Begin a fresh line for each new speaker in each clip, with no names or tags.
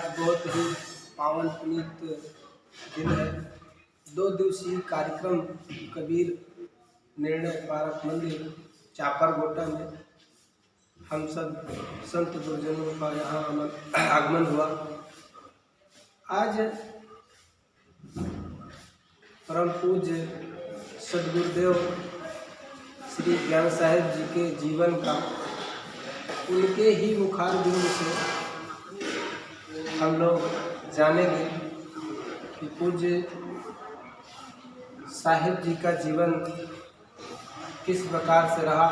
आज बहुत ही पावन पुनीत दिन है। 2 दिवसीय कार्यक्रम कबीर निर्णय पारक मंदिर चापरगोटा में हम सब संत गुरुजनों का यहाँ आगमन हुआ। आज परम पूज्य सद्गुरुदेव श्री ज्ञान साहेब जी के जीवन का उनके ही मुखारबिंद से हम लोग जानेंगे कि पूज्य साहेब जी का जीवन किस प्रकार से रहा।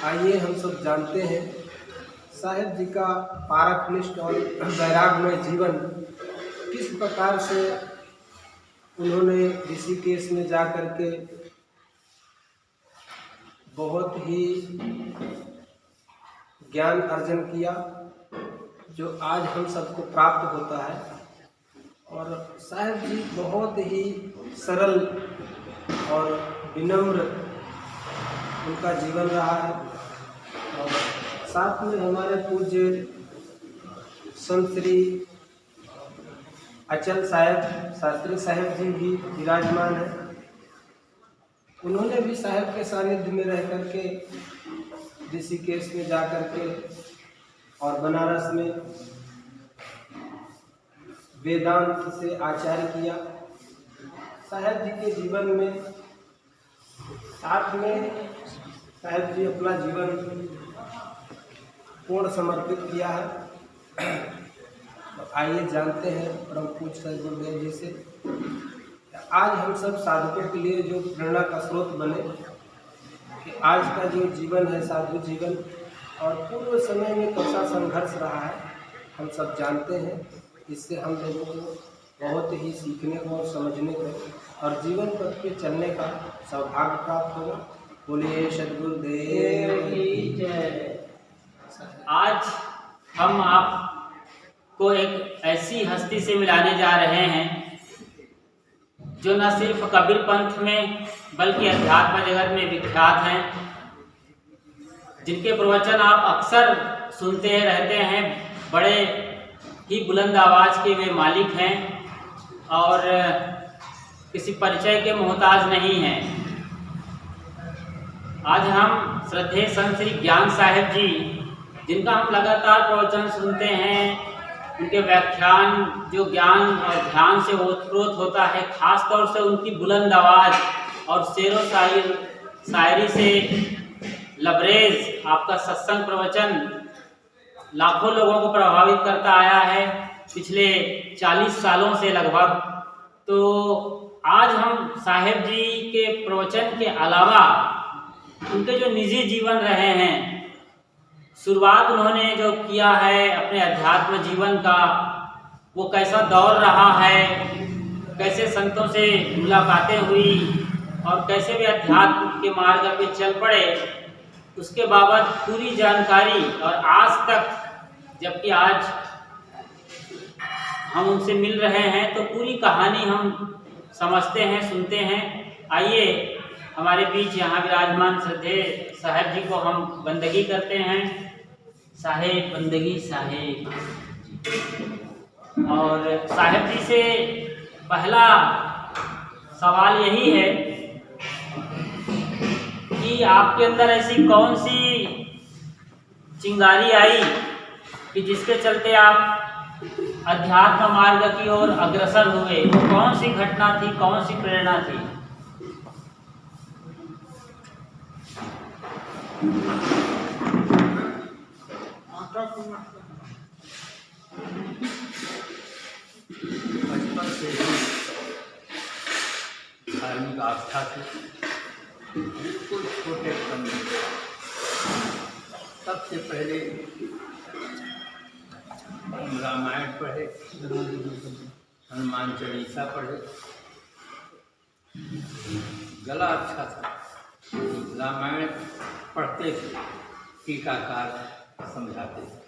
आइए हम सब जानते हैं साहेब जी का पारकनिष्ठ और वैराग्यमय जीवन किस प्रकार से उन्होंने ऋषिकेश में जा कर के बहुत ही ज्ञान अर्जन किया जो आज हम सबको प्राप्त होता है। और साहेब जी बहुत ही सरल और विनम्र उनका जीवन रहा है। और साथ में हमारे पूज्य संत श्री अचल साहेब शास्त्री साहेब जी भी विराजमान है। उन्होंने भी साहेब के सानिध्य में रह करके ऋषिकेश में जा करके और बनारस में वेदांत से आचार्य किया। साहेब जी के जीवन में साथ में साहेब जी अपना जीवन पूर्ण समर्पित किया है। तो आइए जानते हैं परम पूज्य सद्गुरुदेव जी से आज हम सब साधकों के लिए जो प्रेरणा का स्रोत बने कि आज का जो जीवन है साधु जीवन और पूर्व समय में कैसा संघर्ष रहा है हम सब जानते हैं। इससे हम लोगों को बहुत ही सीखने को और समझने को और जीवन पथ पे चलने का सौभाग्य प्राप्त होगा। बोलिए सद्गुरुदेव की जय।
आज हम आपको एक ऐसी हस्ती से मिलाने जा रहे हैं जो न सिर्फ कबीर पंथ में बल्कि अध्यात्म जगत में विख्यात हैं, जिनके प्रवचन आप अक्सर सुनते रहते हैं। बड़े ही बुलंद आवाज़ के वे मालिक हैं और किसी परिचय के मोहताज नहीं हैं। आज हम श्रद्धेय संत श्री ज्ञान साहेब जी, जिनका हम लगातार प्रवचन सुनते हैं, उनके व्याख्यान जो ज्ञान और ध्यान से ओतप्रोत होता है, खास तौर से उनकी बुलंद आवाज़ और शेर व शायरी से लबरेज आपका सत्संग प्रवचन लाखों लोगों को प्रभावित करता आया है पिछले 40 सालों से लगभग। तो आज हम साहेब जी के प्रवचन के अलावा उनके जो निजी जीवन रहे हैं, शुरुआत उन्होंने जो किया है अपने अध्यात्म जीवन का, वो कैसा दौर रहा है, कैसे संतों से मुलाकातें हुई और कैसे वे अध्यात्म के मार्ग पे चल पड़े, उसके बाबत पूरी जानकारी और आज तक जबकि आज हम उनसे मिल रहे हैं तो पूरी कहानी हम समझते हैं, सुनते हैं। आइए हमारे बीच यहाँ विराजमान श्रद्धेय साहेब जी को हम बंदगी करते हैं। साहेब बंदगी साहेब। और साहेब जी से पहला सवाल यही है कि आपके अंदर ऐसी कौन सी चिंगारी आई कि जिसके चलते आप अध्यात्म मार्ग की ओर अग्रसर हुए? वो कौन सी घटना थी, कौन सी प्रेरणा थी?
बचपन से ही धार्मिक आस्था से बिल्कुल छोटे कम सबसे पहले हम रामायण पढ़े, हनुमान चालीसा पढ़े। गला अच्छा था, रामायण पढ़ते थे, टीकाकार समझाते थे।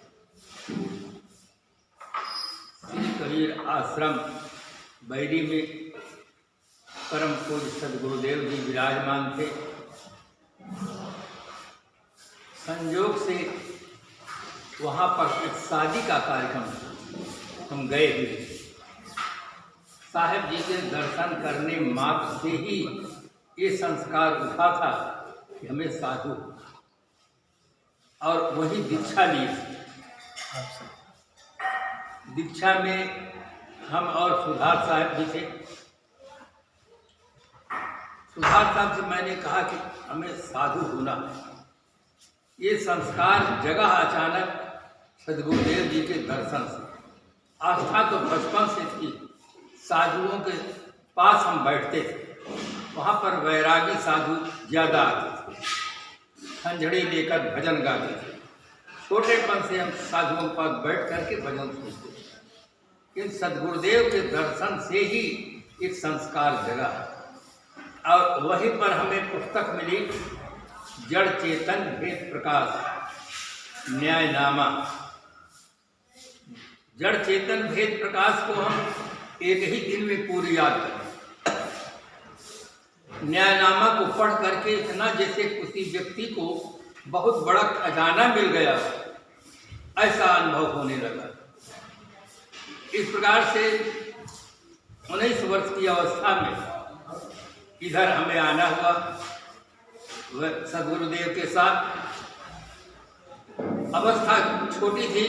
श्री कबीर आश्रम बैरी में परम पूज्य सद्गुरुदेव जी विराजमान थे। संयोग से वहाँ पर एक शादी का कार्यक्रम हम गए हुए थे। साहब जी के दर्शन करने मात्र से ही ये संस्कार उठा था कि हमें साधु और वही दीक्षा ली। दीक्षा में हम और सुधार साहब जी थे। सुधार साहब से मैंने कहा कि हमें साधु होना है। ये संस्कार जगह अचानक सदगुरुदेव जी के दर्शन से। आस्था तो बचपन से थी, साधुओं के पास हम बैठते थे, वहाँ पर वैरागी साधु ज़्यादा आते थे, खंजड़ी लेकर भजन गाते थे। छोटेपन से हम साधुओं के पास बैठ करके भजन सुनते थे। इन सदगुरुदेव के दर्शन से ही एक संस्कार जगा और वहीं पर हमें पुस्तक मिली जड़ चेतन भेद प्रकाश न्यायनामा। जड़ चेतन भेद प्रकाश को हम एक ही दिन में पूरी याद करें। न्यायनामा को पढ़ करके इतना जैसे किसी व्यक्ति को बहुत बड़ा खजाना मिल गया, ऐसा अनुभव होने लगा। इस प्रकार से 19 वर्ष की अवस्था में इधर हमें आना हुआ सदगुरुदेव के साथ। अवस्था छोटी थी,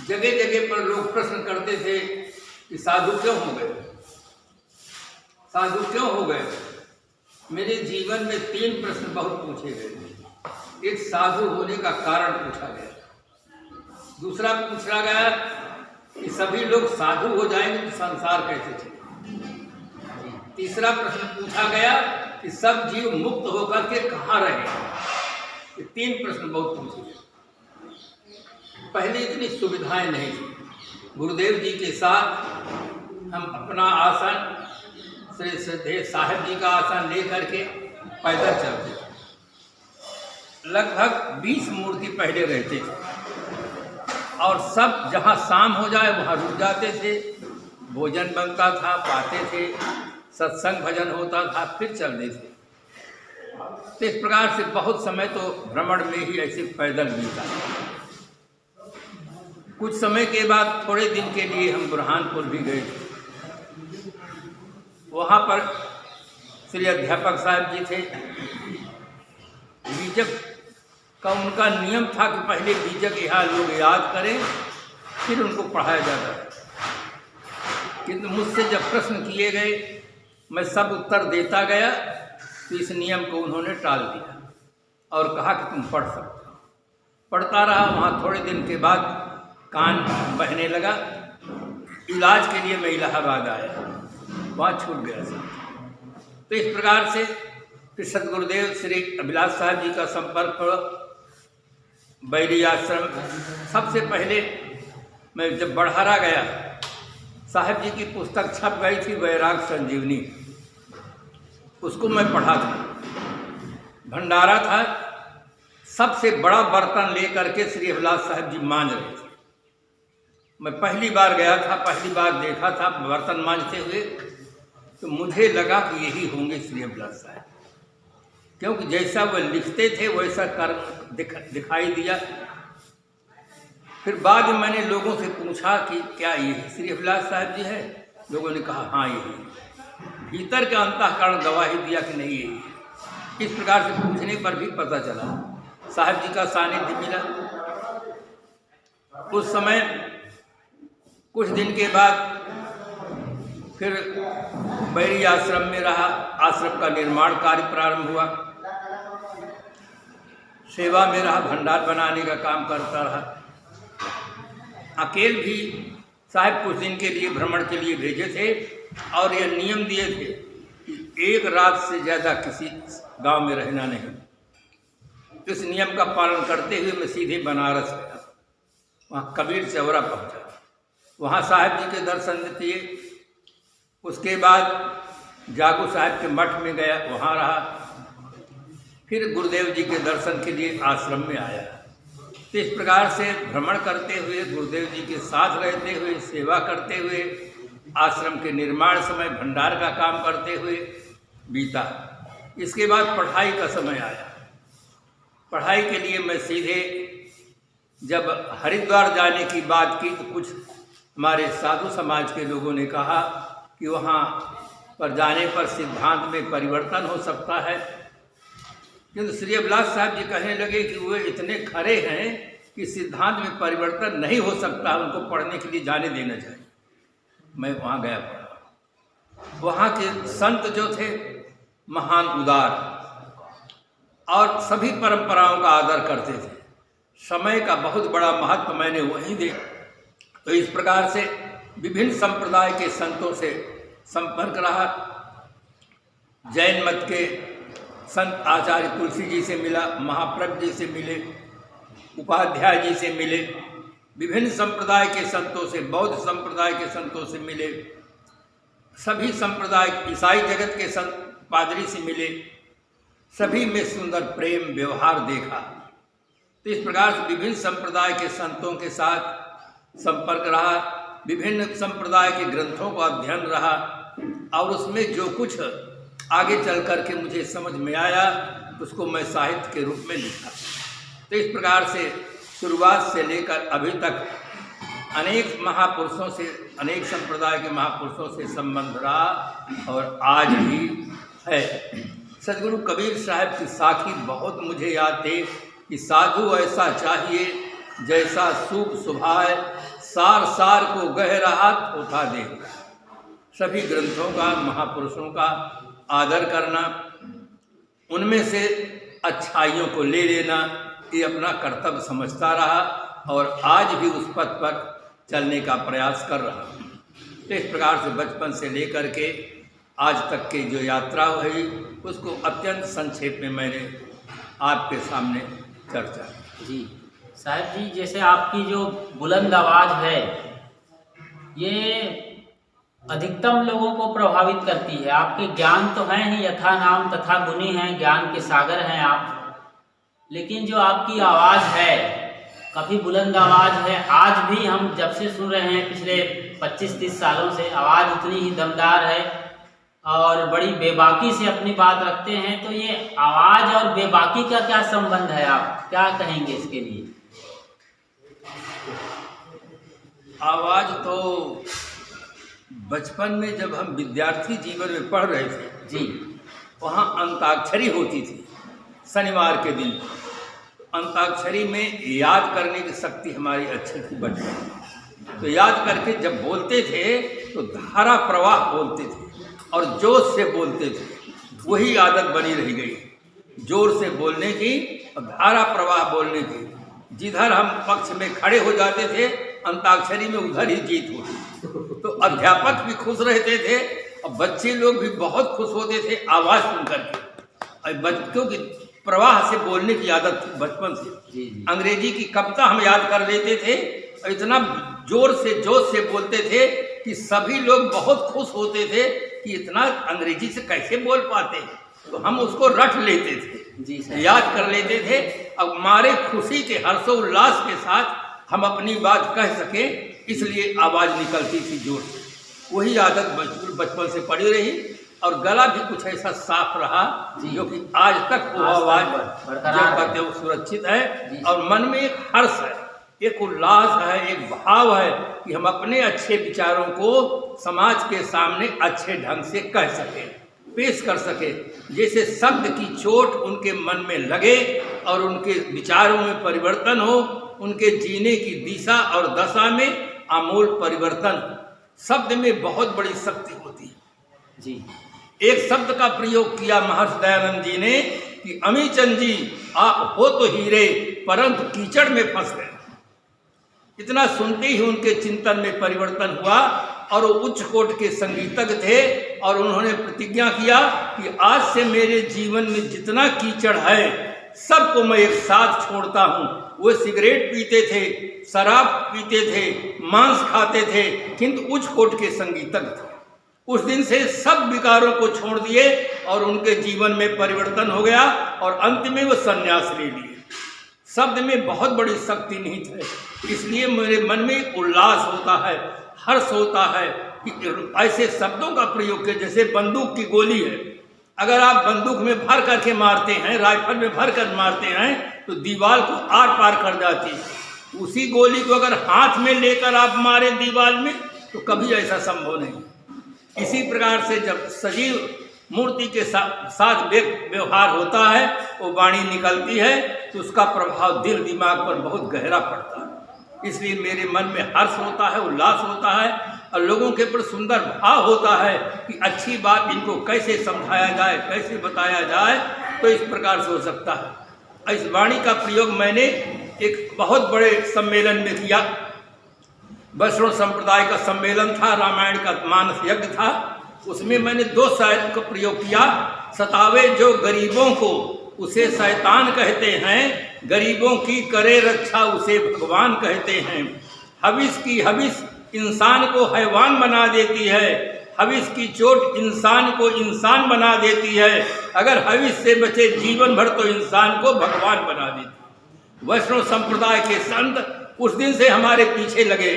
जगह जगह पर लोग प्रश्न करते थे कि साधु क्यों हो गए, साधु क्यों हो गए। मेरे जीवन में 3 प्रश्न बहुत पूछे गए। एक साधु होने का कारण पूछा गया, दूसरा पूछा गया कि सभी लोग साधु हो जाएंगे तो संसार कैसे चले। तीसरा प्रश्न पूछा गया कि सब जीव मुक्त होकर के कहाँ रहेंगे। ये 3 प्रश्न बहुत पूछे गए। पहले इतनी सुविधाएं नहीं थी। गुरुदेव जी के साथ हम अपना आसन श्री श्रद्धेय साहब जी का आसन लेकर के पैदल चलते थे। लगभग 20 मूर्ति पहले रहते थे और सब जहाँ शाम हो जाए वहाँ रुक जाते थे। भोजन बनता था, पाते थे, सत्संग भजन होता था, फिर चलते थे। तो इस प्रकार से बहुत समय तो भ्रमण में ही ऐसे पैदल बीता। कुछ समय के बाद थोड़े दिन के लिए हम बुरहानपुर भी गए थे। वहाँ पर श्री अध्यापक साहब जी थे। बीजक का उनका नियम था कि पहले बीजक यहाँ लोग याद करें फिर उनको पढ़ाया जाता है। किंतु मुझसे जब प्रश्न किए गए मैं सब उत्तर देता गया तो इस नियम को उन्होंने टाल दिया और कहा कि तुम पढ़ सकते हो। पढ़ता रहा। वहाँ थोड़े दिन के बाद कान बहने लगा। इलाज के लिए मैं इलाहाबाद आया, वहाँ छूट गया सब। तो इस प्रकार से फिर सदगुरुदेव श्री अभिलाष साहब जी का संपर्क पड़ा। बैरी आश्रम सबसे पहले मैं जब बढ़ारा गया, साहब जी की पुस्तक छप गई थी वैराग संजीवनी, उसको मैं पढ़ा था। भंडारा था, सबसे बड़ा बर्तन लेकर के श्री अभिलाष साहब जी मांझ रहे थे। मैं पहली बार गया था, पहली बार देखा था बर्तन मांझते हुए, तो मुझे लगा कि यही होंगे श्री अभिलाष साहब, क्योंकि जैसा वह लिखते थे वैसा कर्म दिखाई दिया। फिर बाद में मैंने लोगों से पूछा कि क्या यही श्री अभिलाष साहब जी है। लोगों ने कहा हाँ यही। भीतर के अंतःकरण गवाही दिया कि नहीं यही। इस प्रकार से पूछने पर भी पता चला साहब जी का सानिध्य मिला। उस समय कुछ दिन के बाद फिर बैरी आश्रम में रहा। आश्रम का निर्माण कार्य प्रारंभ हुआ। सेवा में रहा, भंडार बनाने का काम करता रहा। अकेले भी साहब कुछ दिन के लिए भ्रमण के लिए भेजे थे और यह नियम दिए थे कि एक रात से ज़्यादा किसी गांव में रहना नहीं। इस नियम का पालन करते हुए मैं सीधे बनारस गया। वहाँ कबीर चौरा पहुँचा, वहाँ साहब जी के दर्शन दिए। उसके बाद जागू साहब के मठ में गया, वहाँ रहा। फिर गुरुदेव जी के दर्शन के लिए आश्रम में आया। तो इस प्रकार से भ्रमण करते हुए, गुरुदेव जी के साथ रहते हुए, सेवा करते हुए, आश्रम के निर्माण समय भंडार का काम करते हुए बीता। इसके बाद पढ़ाई का समय आया। पढ़ाई के लिए मैं सीधे जब हरिद्वार जाने की बात की तो कुछ हमारे साधु समाज के लोगों ने कहा कि वहाँ पर जाने पर सिद्धांत में परिवर्तन हो सकता है, किंतु श्री अभिलाष साहब जी कहने लगे कि वे इतने खरे हैं कि सिद्धांत में परिवर्तन नहीं हो सकता, उनको पढ़ने के लिए जाने देना चाहिए। मैं वहाँ गया पढ़ा। वहाँ के संत जो थे महान उदार और सभी परंपराओं का आदर करते थे। समय का बहुत बड़ा महत्व मैंने वहीं देखा। तो इस प्रकार से विभिन्न संप्रदाय के संतों से संपर्क रहा। जैन मत के संत आचार्य तुलसी जी से मिला, महाप्रभ जी से मिले, उपाध्याय जी से मिले, विभिन्न संप्रदाय के संतों से, बौद्ध संप्रदाय के संतों से मिले, सभी संप्रदाय ईसाई जगत के संत पादरी से मिले, सभी में सुंदर प्रेम व्यवहार देखा। तो इस प्रकार से विभिन्न संप्रदाय के संतों के साथ संपर्क रहा, विभिन्न संप्रदाय के ग्रंथों का अध्ययन रहा और उसमें जो कुछ आगे चल कर के मुझे समझ में आया उसको मैं साहित्य के रूप में लिखा। तो इस प्रकार से शुरुआत से लेकर अभी तक अनेक महापुरुषों से, अनेक संप्रदाय के महापुरुषों से संबंध रहा और आज भी है। सदगुरु कबीर साहब की साखी बहुत मुझे याद थे कि साधु ऐसा चाहिए जैसा सूप सुभाए, सार सार को गह रहा थोथा दे। सभी ग्रंथों का, महापुरुषों का आदर करना, उनमें से अच्छाइयों को ले लेना, ये अपना कर्तव्य समझता रहा और आज भी उस पथ पर चलने का प्रयास कर रहा। तो इस प्रकार से बचपन से लेकर के आज तक की जो यात्रा हुई उसको अत्यंत संक्षेप में मैंने आपके सामने चर्चा।
जी साहब जी, जैसे आपकी जो बुलंद आवाज़ है ये अधिकतम लोगों को प्रभावित करती है। आपके ज्ञान तो हैं ही, यथा नाम तथा गुणी हैं, ज्ञान के सागर हैं आप, लेकिन जो आपकी आवाज़ है काफ़ी बुलंद आवाज़ है। आज भी हम जब से सुन रहे हैं पिछले 25-30 सालों से आवाज़ उतनी ही दमदार है और बड़ी बेबाकी से अपनी बात रखते हैं। तो ये आवाज़ और बेबाकी का क्या संबंध है, आप क्या कहेंगे इसके लिए?
आवाज़ तो बचपन में जब हम विद्यार्थी जीवन में पढ़ रहे थे
जी,
वहाँ अंताक्षरी होती थी शनिवार के दिन। अंताक्षरी में याद करने की शक्ति हमारी अच्छी थी बचपन। तो याद करके जब बोलते थे तो धारा प्रवाह बोलते थे और जोश से बोलते थे, वही आदत बनी रह गई, जोर से बोलने की और धारा प्रवाह बोलने की। जिधर हम पक्ष में खड़े हो जाते थे अंताक्षरी में उधर ही जीत होती। तो अध्यापक भी खुश रहते थे और बच्चे लोग भी बहुत खुश होते थे आवाज़ सुन करके। और बच्चों की प्रवाह से बोलने की आदत थी बचपन से। अंग्रेजी की कविता हम याद कर लेते थे और इतना जोर से जोश से बोलते थे कि सभी लोग बहुत खुश होते थे कि इतना अंग्रेजी से कैसे बोल पाते हैं। तो हम उसको रट लेते थे
जी सर,
याद कर लेते थे। अब हमारे खुशी के हर्षोल्लास के साथ हम अपनी बात कह सकें इसलिए आवाज़ निकलती थी जोर से। वही आदत बचपन से पड़ी रही और गला भी कुछ ऐसा साफ रहा जो कि आज तक वो आवाज़ जो कहते हैं सुरक्षित है। और मन में एक हर्ष है, एक उल्लास है, एक भाव है कि हम अपने अच्छे विचारों को समाज के सामने अच्छे ढंग से कह सकें, पेश कर सके। जैसे शब्द की चोट उनके मन में लगे और उनके विचारों में परिवर्तन हो, उनके जीने की दिशा और दशा में आमूल परिवर्तन। शब्द में बहुत बड़ी शक्ति होती है जी। एक शब्द का प्रयोग किया महर्षि दयानंद जी ने कि अमीचंद जी आप हो तो हीरे परंतु कीचड़ में फंस गए। इतना सुनते ही उनके चिंतन में परिवर्तन हुआ और वो उच्च कोट के संगीतज्ञ थे और उन्होंने प्रतिज्ञा किया कि आज से मेरे जीवन में जितना कीचड़ है सबको मैं एक साथ छोड़ता हूँ। वो सिगरेट पीते थे, शराब पीते थे, मांस खाते थे, किंतु उच्च कोट के संगीतज्ञ थे। उस दिन से सब विकारों को छोड़ दिए और उनके जीवन में परिवर्तन हो गया और अंत में वो संन्यास ले लिए। शब्द में बहुत बड़ी शक्ति निहित है, इसलिए मेरे मन में एक उल्लास होता है, हर्ष होता है कि ऐसे शब्दों का प्रयोग किया। जैसे बंदूक की गोली है, अगर आप बंदूक में भर करके मारते हैं, राइफल में भर कर मारते हैं तो दीवार को आर पार कर जाती है। उसी गोली को अगर हाथ में लेकर आप मारे दीवार में तो कभी ऐसा संभव नहीं। इसी प्रकार से जब सजीव मूर्ति के साथ व्यवहार होता है, वो वाणी निकलती है तो उसका प्रभाव दिल दिमाग पर बहुत गहरा पड़ता है। इसलिए मेरे मन में हर्ष होता है, उल्लास होता है और लोगों के ऊपर सुंदर भाव होता है कि अच्छी बात इनको कैसे समझाया जाए, कैसे बताया जाए तो इस प्रकार से हो सकता है। इस वाणी का प्रयोग मैंने एक बहुत बड़े सम्मेलन में किया। वैष्णव संप्रदाय का सम्मेलन था, रामायण का मानस यज्ञ था। उसमें मैंने 2 शायर का प्रयोग किया। सतावे जो गरीबों को उसे शैतान कहते हैं, गरीबों की करे रक्षा उसे भगवान कहते हैं। हविस की हविस इंसान को हैवान बना देती है, हविस की चोट इंसान को इंसान बना देती है। अगर हविस से बचे जीवन भर तो इंसान को भगवान बना देती है। वैष्णव संप्रदाय के संत उस दिन से हमारे पीछे लगे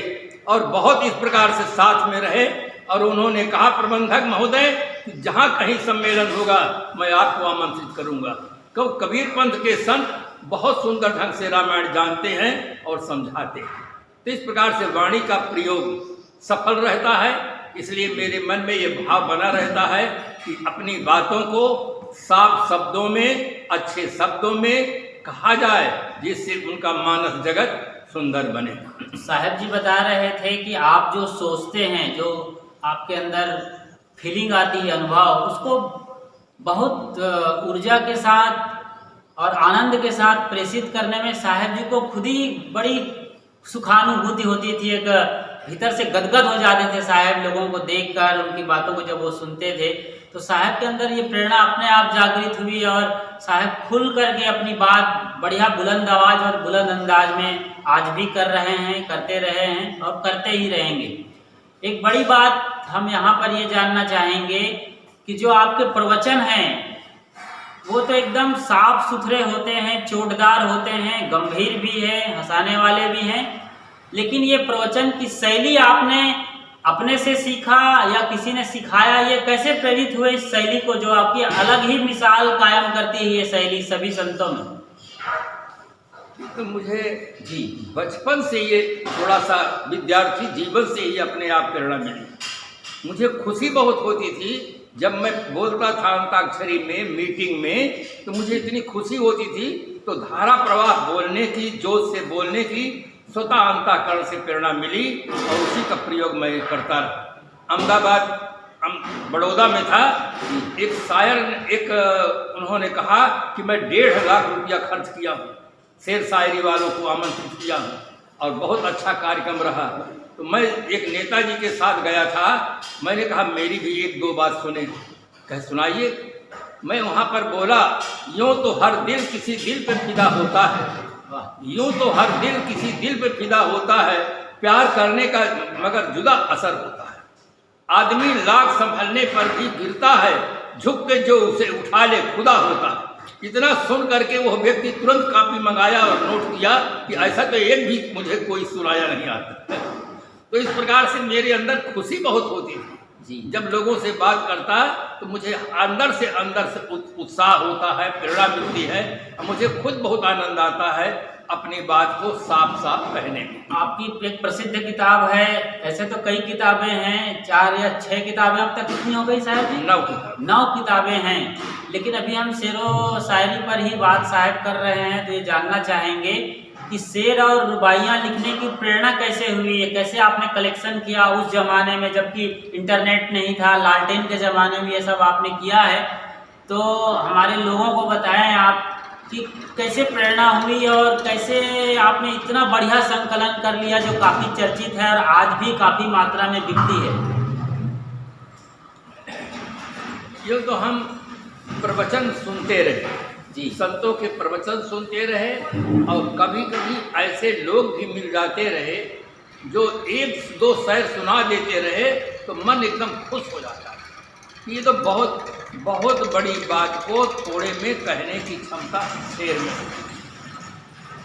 और बहुत इस प्रकार से साथ में रहे और उन्होंने कहा, प्रबंधक महोदय कि जहाँ कहीं सम्मेलन होगा मैं आपको आमंत्रित करूँगा। क्योंकि कबीर पंथ के संत बहुत सुंदर ढंग से रामायण जानते हैं और समझाते हैं। तो इस प्रकार से वाणी का प्रयोग सफल रहता है। इसलिए मेरे मन में ये भाव बना रहता है कि अपनी बातों को साफ शब्दों में, अच्छे शब्दों में कहा जाए जिससे उनका मानस जगत सुंदर बने।
साहब जी बता रहे थे कि आप जो सोचते हैं, जो आपके अंदर फीलिंग आती है, अनुभव, उसको बहुत ऊर्जा के साथ और आनंद के साथ प्रेषित करने में साहब जी को खुद ही बड़ी सुखानुभूति होती थी। एक भीतर से गदगद हो जाते थे साहब लोगों को देखकर, उनकी बातों को जब वो सुनते थे तो साहब के अंदर ये प्रेरणा अपने आप जागृत हुई और साहब खुल करके अपनी बात बढ़िया बुलंद आवाज और बुलंद अंदाज में आज भी कर रहे हैं, करते रहे हैं और करते ही रहेंगे। एक बड़ी बात हम यहाँ पर ये जानना चाहेंगे कि जो आपके प्रवचन हैं वो तो एकदम साफ सुथरे होते हैं, चोटदार होते हैं, गंभीर भी है, हंसाने वाले भी हैं, लेकिन ये प्रवचन की शैली आपने अपने से सीखा या किसी ने सिखाया? ये कैसे प्रेरित हुए इस शैली को जो आपकी अलग ही मिसाल कायम करती है ये शैली सभी संतों में?
तो मुझे जी बचपन से ये थोड़ा सा विद्यार्थी जीवन से ही अपने आप प्रेरणा मिली। मुझे खुशी बहुत होती थी जब मैं बोलता था अंताक्षरी में, मीटिंग में, तो मुझे इतनी खुशी होती थी। तो धारा प्रवाह बोलने की, जोश से बोलने की स्वतः अंतःकरण से प्रेरणा मिली और उसी का प्रयोग मैं करता रहा। अहमदाबाद बड़ौदा में था, एक शायर उन्होंने कहा कि मैं 1.5 लाख रुपया खर्च किया हूँ, शेर शायरी वालों को आमंत्रित किया हूँ और बहुत अच्छा कार्यक्रम रहा। तो मैं एक नेताजी के साथ गया था, मैंने कहा मेरी भी 1-2 बात सुने। कह सुनाइए। मैं वहाँ पर बोला, यूँ तो हर दिल किसी दिल पे फिदा होता है, यूँ तो हर दिल किसी दिल पे फिदा होता है, प्यार करने का मगर जुदा असर होता है। आदमी लाख संभलने पर भी गिरता है, झुक के जो उसे उठा ले खुदा होता है। इतना सुन करके वो व्यक्ति तुरंत कॉपी मंगाया और नोट किया कि ऐसा तो एक भी मुझे कोई सुनाया नहीं आता। तो इस प्रकार से मेरे अंदर खुशी बहुत होती थी जी। जब लोगों से बात करता तो मुझे अंदर से उत्साह होता है, प्रेरणा मिलती है और मुझे खुद बहुत आनंद आता है अपनी बात को साफ साफ कहने में।
आपकी एक प्रसिद्ध किताब है, ऐसे तो कई किताबें हैं, 4 या 6 किताबें अब तक कितनी हो गई साहब जी? 9 किताबें हैं। लेकिन अभी हम शेरो शायरी पर ही बात साहब कर रहे हैं, तो ये जानना चाहेंगे कि शेर और रुबाइयाँ लिखने की प्रेरणा कैसे हुई है? कैसे आपने कलेक्शन किया उस जमाने में जबकि इंटरनेट नहीं था, लालटेन के ज़माने में ये सब आपने किया है? तो हमारे लोगों को बताएं आप कि कैसे प्रेरणा हुई और कैसे आपने इतना बढ़िया संकलन कर लिया जो काफ़ी चर्चित है और आज भी काफ़ी मात्रा में बिकती है।
ये तो हम प्रवचन सुनते रहे
जी,
संतों के प्रवचन सुनते रहे और कभी कभी ऐसे लोग भी मिल जाते रहे जो 1-2 शेर सुना देते रहे तो मन एकदम खुश हो जाता है। ये तो बहुत बहुत बड़ी बात को थोड़े में कहने की क्षमता शेर में।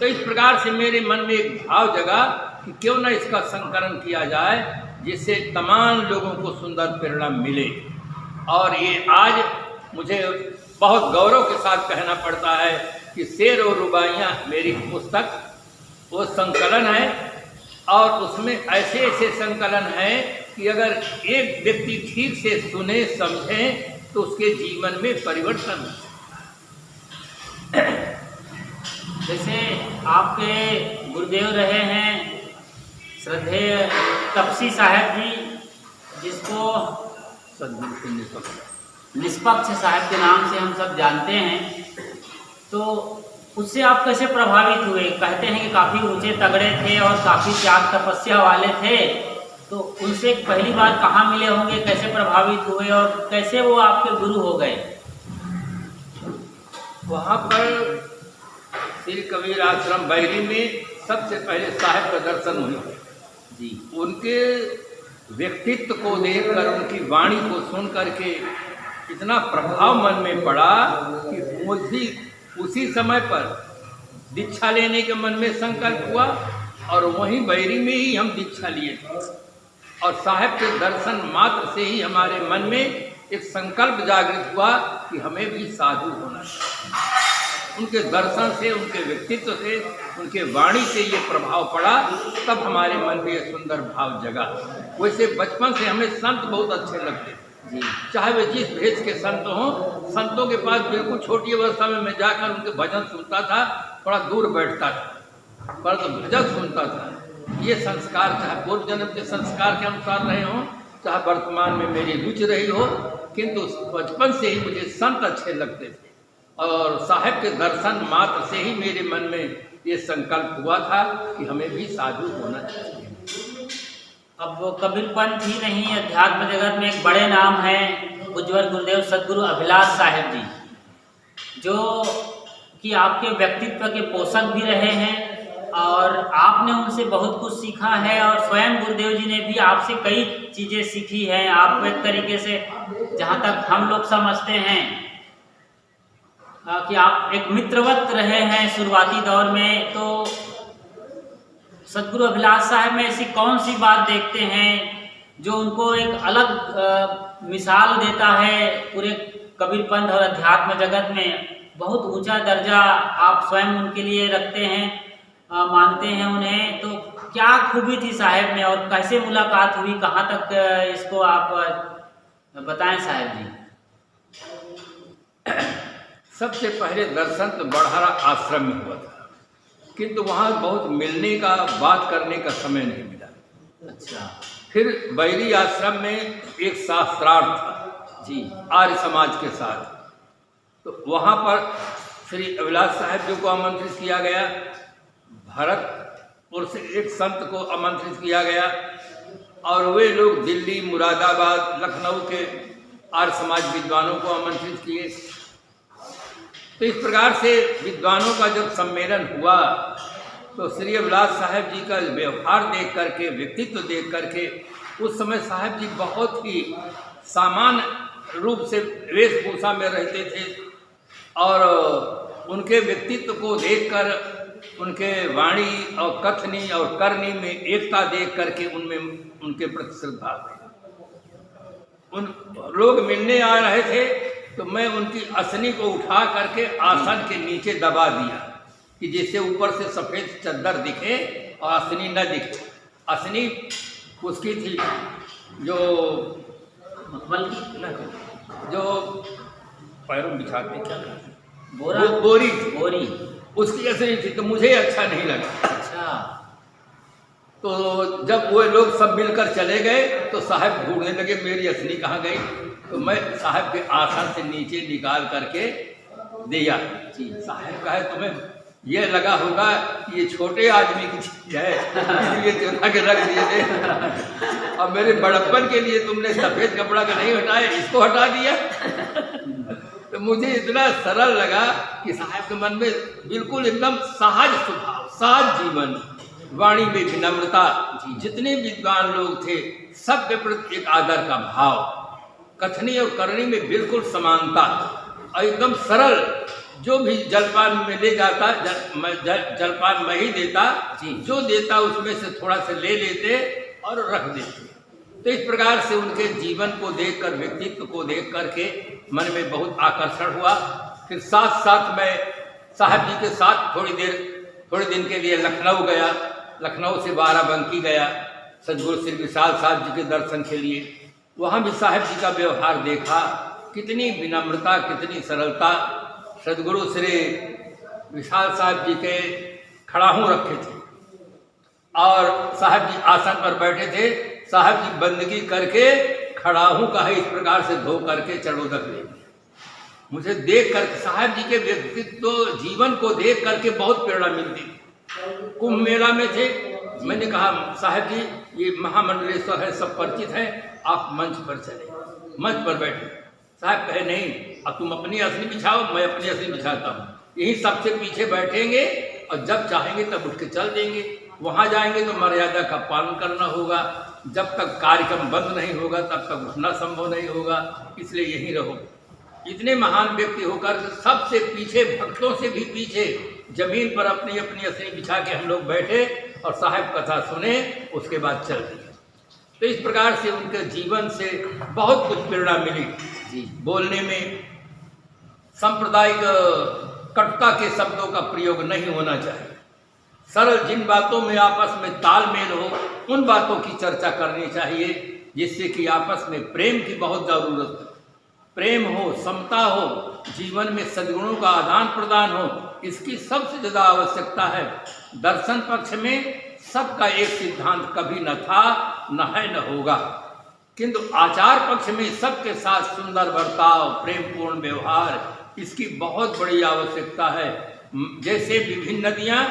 तो इस प्रकार से मेरे मन में एक भाव जगा कि क्यों न इसका संकलन किया जाए जिससे तमाम लोगों को सुंदर प्रेरणा मिले। और ये आज मुझे बहुत गौरव के साथ कहना पड़ता है कि शेर और रुबाइयाँ मेरी पुस्तक वो संकलन है, और उसमें ऐसे ऐसे संकलन है कि अगर एक व्यक्ति ठीक से सुने समझे तो उसके जीवन में परिवर्तन हो।
जैसे आपके गुरुदेव रहे हैं श्रद्धेय तपसी साहब जी, जिसको
सदगुरु
निष्पक्ष साहब के नाम से हम सब जानते हैं, तो उससे आप कैसे प्रभावित हुए? कहते हैं कि काफ़ी ऊंचे तगड़े थे और काफ़ी त्याग तपस्या वाले थे, तो उनसे पहली बार कहाँ मिले होंगे, कैसे प्रभावित हुए और कैसे वो आपके गुरु हो गए?
वहाँ पर श्री कबीर आश्रम बैरी में सबसे पहले साहब का दर्शन हुआ
जी।
उनके व्यक्तित्व को देखकर, उनकी वाणी को सुन करके इतना प्रभाव मन में पड़ा कि मुझे उसी समय पर दीक्षा लेने के मन में संकल्प हुआ, और वहीं बैरी में ही हम दीक्षा लिए थे। और साहब के दर्शन मात्र से ही हमारे मन में एक संकल्प जागृत हुआ कि हमें भी साधु होना चाहिए। उनके दर्शन से, उनके व्यक्तित्व से, उनके वाणी से ये प्रभाव पड़ा, तब हमारे मन में ये सुंदर भाव जगा। वैसे बचपन से हमें संत बहुत अच्छे लगते थे जी, चाहे वे जिस भेष के संत हों। संतों के पास बिल्कुल छोटी अवस्था में मैं जाकर उनके भजन सुनता था, थोड़ा दूर बैठता था, पर तो भजन सुनता था। ये संस्कार चाहे पूर्व जन्म के संस्कार के अनुसार रहे हों, चाहे वर्तमान में मेरी रुचि रही हो, किंतु बचपन से ही मुझे संत अच्छे लगते थे। और साहब के दर्शन मात्र से ही मेरे मन में ये संकल्प हुआ था कि हमें भी साधु होना चाहिए।
अब वो कबीर पंथ ही नहीं, अध्यात्म जगत में एक बड़े नाम है उज्ज्वल गुरुदेव सदगुरु अभिलाष साहब जी, जो कि आपके व्यक्तित्व के पोषक भी रहे हैं और आपने उनसे बहुत कुछ सीखा है, और स्वयं गुरुदेव जी ने भी आपसे कई चीज़ें सीखी हैं। आप एक तरीके से, जहाँ तक हम लोग समझते हैं, कि आप एक मित्रवत रहे हैं शुरुआती दौर में। तो सदगुरु अभिलाष साहब में ऐसी कौन सी बात देखते हैं जो उनको एक अलग मिसाल देता है पूरे कबीर पंथ और अध्यात्म जगत में? बहुत ऊंचा दर्जा आप स्वयं उनके लिए रखते हैं, मानते हैं उन्हें। तो क्या खूबी थी साहब में और कैसे मुलाकात हुई, कहाँ तक इसको आप बताएं साहब जी।
सबसे पहले दर्शन तो बड़हरा आश्रम में हुआ था, किंतु वहाँ बहुत मिलने का, बात करने का समय नहीं मिला।
अच्छा।
फिर बैरी आश्रम में एक शास्त्रार्थ था जी, आर्य समाज के साथ। तो वहाँ पर श्री अभिलाष साहब जी को आमंत्रित किया गया, भरतपुर से एक संत को आमंत्रित किया गया, और वे लोग दिल्ली, मुरादाबाद, लखनऊ के आर्य समाज विद्वानों को आमंत्रित किए। तो इस प्रकार से विद्वानों का जब सम्मेलन हुआ, तो श्री अभिलाष साहब जी का व्यवहार देख करके, व्यक्तित्व देख करके, उस समय साहब जी बहुत ही सामान्य रूप से वेशभूषा में रहते थे, और उनके व्यक्तित्व को देखकर, उनके वाणी और कथनी और करनी में एकता देख करके उनमें उनके प्रति श्रद्धा थी। उन लोग मिलने आ रहे थे, तो मैं उनकी असनी को उठा करके आसन के नीचे दबा दिया कि जिससे ऊपर से सफ़ेद चद्दर दिखे और असनी न दिखे। असनी उसकी थी जो जो पैरों में बिछाते क्या, बोरी थी,
बोरी
उसकी असनी थी, तो मुझे अच्छा नहीं लगा।
अच्छा।
तो जब वो लोग सब मिलकर चले गए, तो साहब ढूंढने लगे मेरी असनी कहाँ गई। तो मैं साहब के आसन से नीचे निकाल करके दिया जी। साहब कहे तुम्हें ये लगा होगा कि ये छोटे आदमी की चीज है, इसलिए चुरा के रख दिए थे, और मेरे बड़प्पन के लिए तुमने सफ़ेद कपड़ा का नहीं हटाया, इसको हटा दिया। तो मुझे इतना सरल लगा कि साहब के मन में बिल्कुल एकदम सहज स्वभाव, सहज जीवन, वाणी में विनम्रता, जितने विद्वान लोग थे सबके प्रति एक आदर का भाव, कथनी और करनी में बिल्कुल समानता, और एकदम सरल। जो भी जलपान में ले जाता, जलपान में ही देता जी, जो देता उसमें से थोड़ा सा ले लेते और रख देते। तो इस प्रकार से उनके जीवन को देखकर, व्यक्तित्व को देख करके मन में बहुत आकर्षण हुआ। फिर साथ साथ मैं साहब जी के साथ थोड़ी दिन के लिए लखनऊ गया। लखनऊ से बाराबंकी गया सदगुरु श्री विशाल साहब जी के दर्शन के लिए। वहाँ भी साहब जी का व्यवहार देखा, कितनी विनम्रता, कितनी सरलता। सदगुरु श्री विशाल साहब जी के खड़ाहूँ रखे थे और साहब जी आसन पर बैठे थे। साहब जी बंदगी करके खड़ाहूँ का है इस प्रकार से धो करके चढ़ोदक ले। मुझे देख कर साहब जी के व्यक्तित्व जीवन को देख करके बहुत प्रेरणा मिलती। कुंभ मेला में थे, मैंने कहा साहब जी ये महामंडलेश्वर है, सब परिचित है, आप मंच पर चले। मंच पर बैठे। साहब कहे नहीं, अब तुम अपनी असली बिछाओ, मैं अपनी असली बिछाता हूँ। यही सबसे पीछे बैठेंगे और जब चाहेंगे तब उठ के चल देंगे। वहाँ जाएंगे तो मर्यादा का पालन करना होगा। जब तक कार्यक्रम बंद नहीं होगा तब तक उठना संभव नहीं होगा, इसलिए यहीं रहो। इतने महान व्यक्ति होकर सबसे पीछे, भक्तों से भी पीछे जमीन पर अपनी अपनी असली बिछा के हम लोग बैठे और साहब कथा सुने, उसके बाद चल दिए। तो इस प्रकार से उनके जीवन से बहुत कुछ प्रेरणा मिली। बोलने में सांप्रदायिक कटुता के शब्दों का प्रयोग नहीं होना चाहिए। सरल जिन बातों में आपस में तालमेल हो उन बातों की चर्चा करनी चाहिए, जिससे कि आपस में प्रेम की बहुत जरूरत है। प्रेम हो, समता हो, जीवन में सद्गुणों का आदान प्रदान हो, इसकी सबसे ज़्यादा आवश्यकता है। दर्शन पक्ष में सबका एक सिद्धांत कभी न था, न है, न होगा, किंतु आचार पक्ष में सबके साथ सुंदर बर्ताव, प्रेमपूर्ण व्यवहार, इसकी बहुत बड़ी आवश्यकता है। जैसे विभिन्न नदियाँ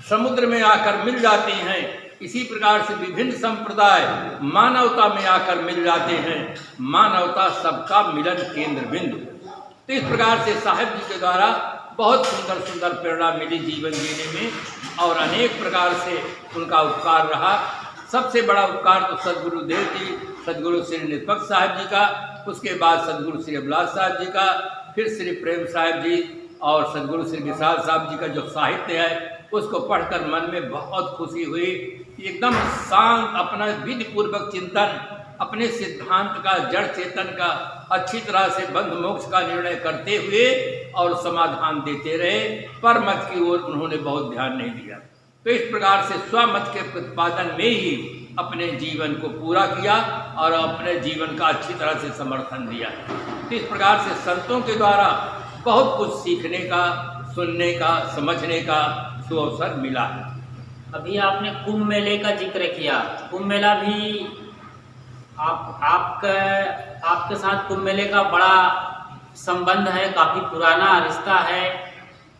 समुद्र में आकर मिल जाती हैं, इसी प्रकार से विभिन्न संप्रदाय मानवता में आकर मिल जाते हैं। मानवता सबका मिलन केंद्र बिंदु। तो इस प्रकार से साहब जी के द्वारा बहुत सुंदर सुंदर प्रेरणा मिली जीवन जीने में, और अनेक प्रकार से उनका उपकार रहा। सबसे बड़ा उपकार तो सदगुरुदेव जी, सदगुरु श्री निष्पक्ष साहब जी का, उसके बाद सदगुरु श्री अभिलाष साहब जी का, फिर श्री प्रेम साहब जी और सदगुरु श्री विशाल साहब जी का जो साहित्य है उसको पढ़कर मन में बहुत खुशी हुई। एकदम शांत, अपना विधि पूर्वक चिंतन, अपने सिद्धांत का, जड़ चेतन का अच्छी तरह से बंध मोक्ष का निर्णय करते हुए और समाधान देते रहे। पर मत की ओर उन्होंने बहुत ध्यान नहीं दिया। तो इस प्रकार से स्वमत के प्रतिपादन में ही अपने जीवन को पूरा किया और अपने जीवन का अच्छी तरह से समर्थन दिया। तो इस प्रकार से संतों के द्वारा बहुत कुछ सीखने का, सुनने का, समझने का सुअवसर मिला है।
अभी आपने कुंभ मेले का जिक्र किया। कुंभ मेला भी आपके साथ कुंभ मेले का बड़ा संबंध है, काफ़ी पुराना रिश्ता है।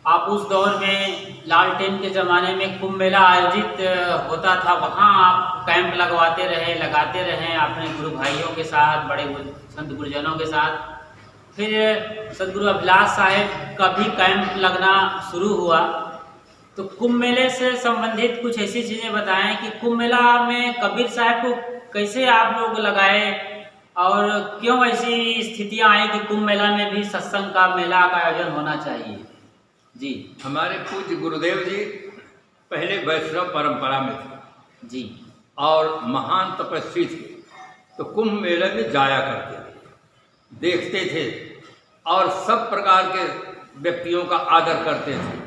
आप उस दौर में लालटेन के ज़माने में कुंभ मेला आयोजित होता था, वहाँ आप कैंप लगाते रहे अपने गुरु भाइयों के साथ, बड़े संत गुरुजनों के साथ। फिर सदगुरु अभिलाष साहब का भी कैंप लगना शुरू हुआ। तो कुंभ मेले से संबंधित कुछ ऐसी चीज़ें बताएं कि कुंभ मेला में कबीर साहब को कैसे आप लोग लगाए और क्यों ऐसी स्थितियां आई कि कुंभ मेला में भी सत्संग का मेला का आयोजन होना चाहिए। जी,
हमारे पूज्य गुरुदेव जी पहले वैष्णव परंपरा में थे
जी,
और महान तपस्वी थे। तो कुंभ मेले में जाया करते थे, देखते थे और सब प्रकार के व्यक्तियों का आदर करते थे।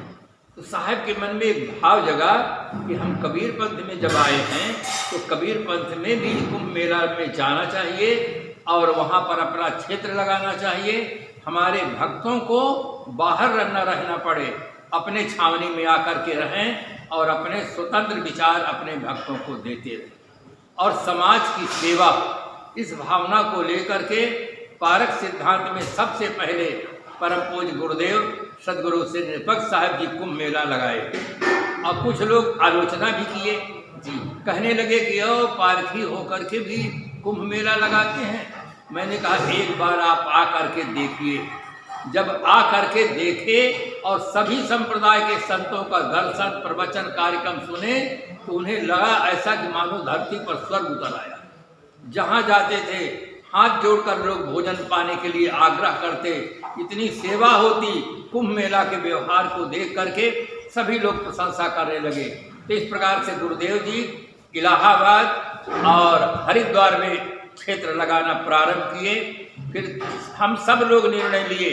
तो साहब के मन में एक भाव जगा कि हम कबीर पंथ में जब आए हैं तो कबीर पंथ में भी कुंभ मेला में जाना चाहिए और वहाँ पर अपना क्षेत्र लगाना चाहिए। हमारे भक्तों को बाहर न रहना पड़े, अपने छावनी में आकर के रहें और अपने स्वतंत्र विचार अपने भक्तों को देते रहें। और समाज की सेवा, इस भावना को लेकर के पारक सिद्धांत में सबसे पहले परम पूज्य गुरुदेव सदगुरु श्री निष्पक्ष साहब जी कुंभ मेला लगाए। और कुछ लोग आलोचना भी किए जी, कहने लगे कि ओ पारखी होकर के भी कुंभ मेला लगाते हैं। मैंने कहा एक बार आप आ करके देखिए। जब आ करके देखे और सभी संप्रदाय के संतों का दर्शन, प्रवचन, कार्यक्रम सुने तो उन्हें लगा ऐसा कि मानो धरती पर स्वर्ग उतर आया। जहाँ जाते थे हाथ जोड़कर लोग भोजन पाने के लिए आग्रह करते, इतनी सेवा होती। कुंभ मेला के व्यवहार को देख करके सभी लोग प्रशंसा करने लगे। तो इस प्रकार से गुरुदेव जी इलाहाबाद और हरिद्वार में क्षेत्र लगाना प्रारंभ किए। फिर हम सब लोग निर्णय लिए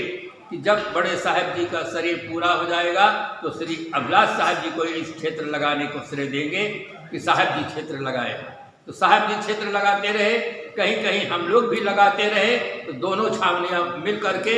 कि जब बड़े साहब जी का शरीर पूरा हो जाएगा तो श्री अभिलाष साहब जी को इस क्षेत्र लगाने को श्रेय देंगे कि साहब जी क्षेत्र लगाए। तो साहब जी क्षेत्र लगाते रहे, कहीं कहीं हम लोग भी लगाते रहे, तो दोनों छावनियाँ मिल करके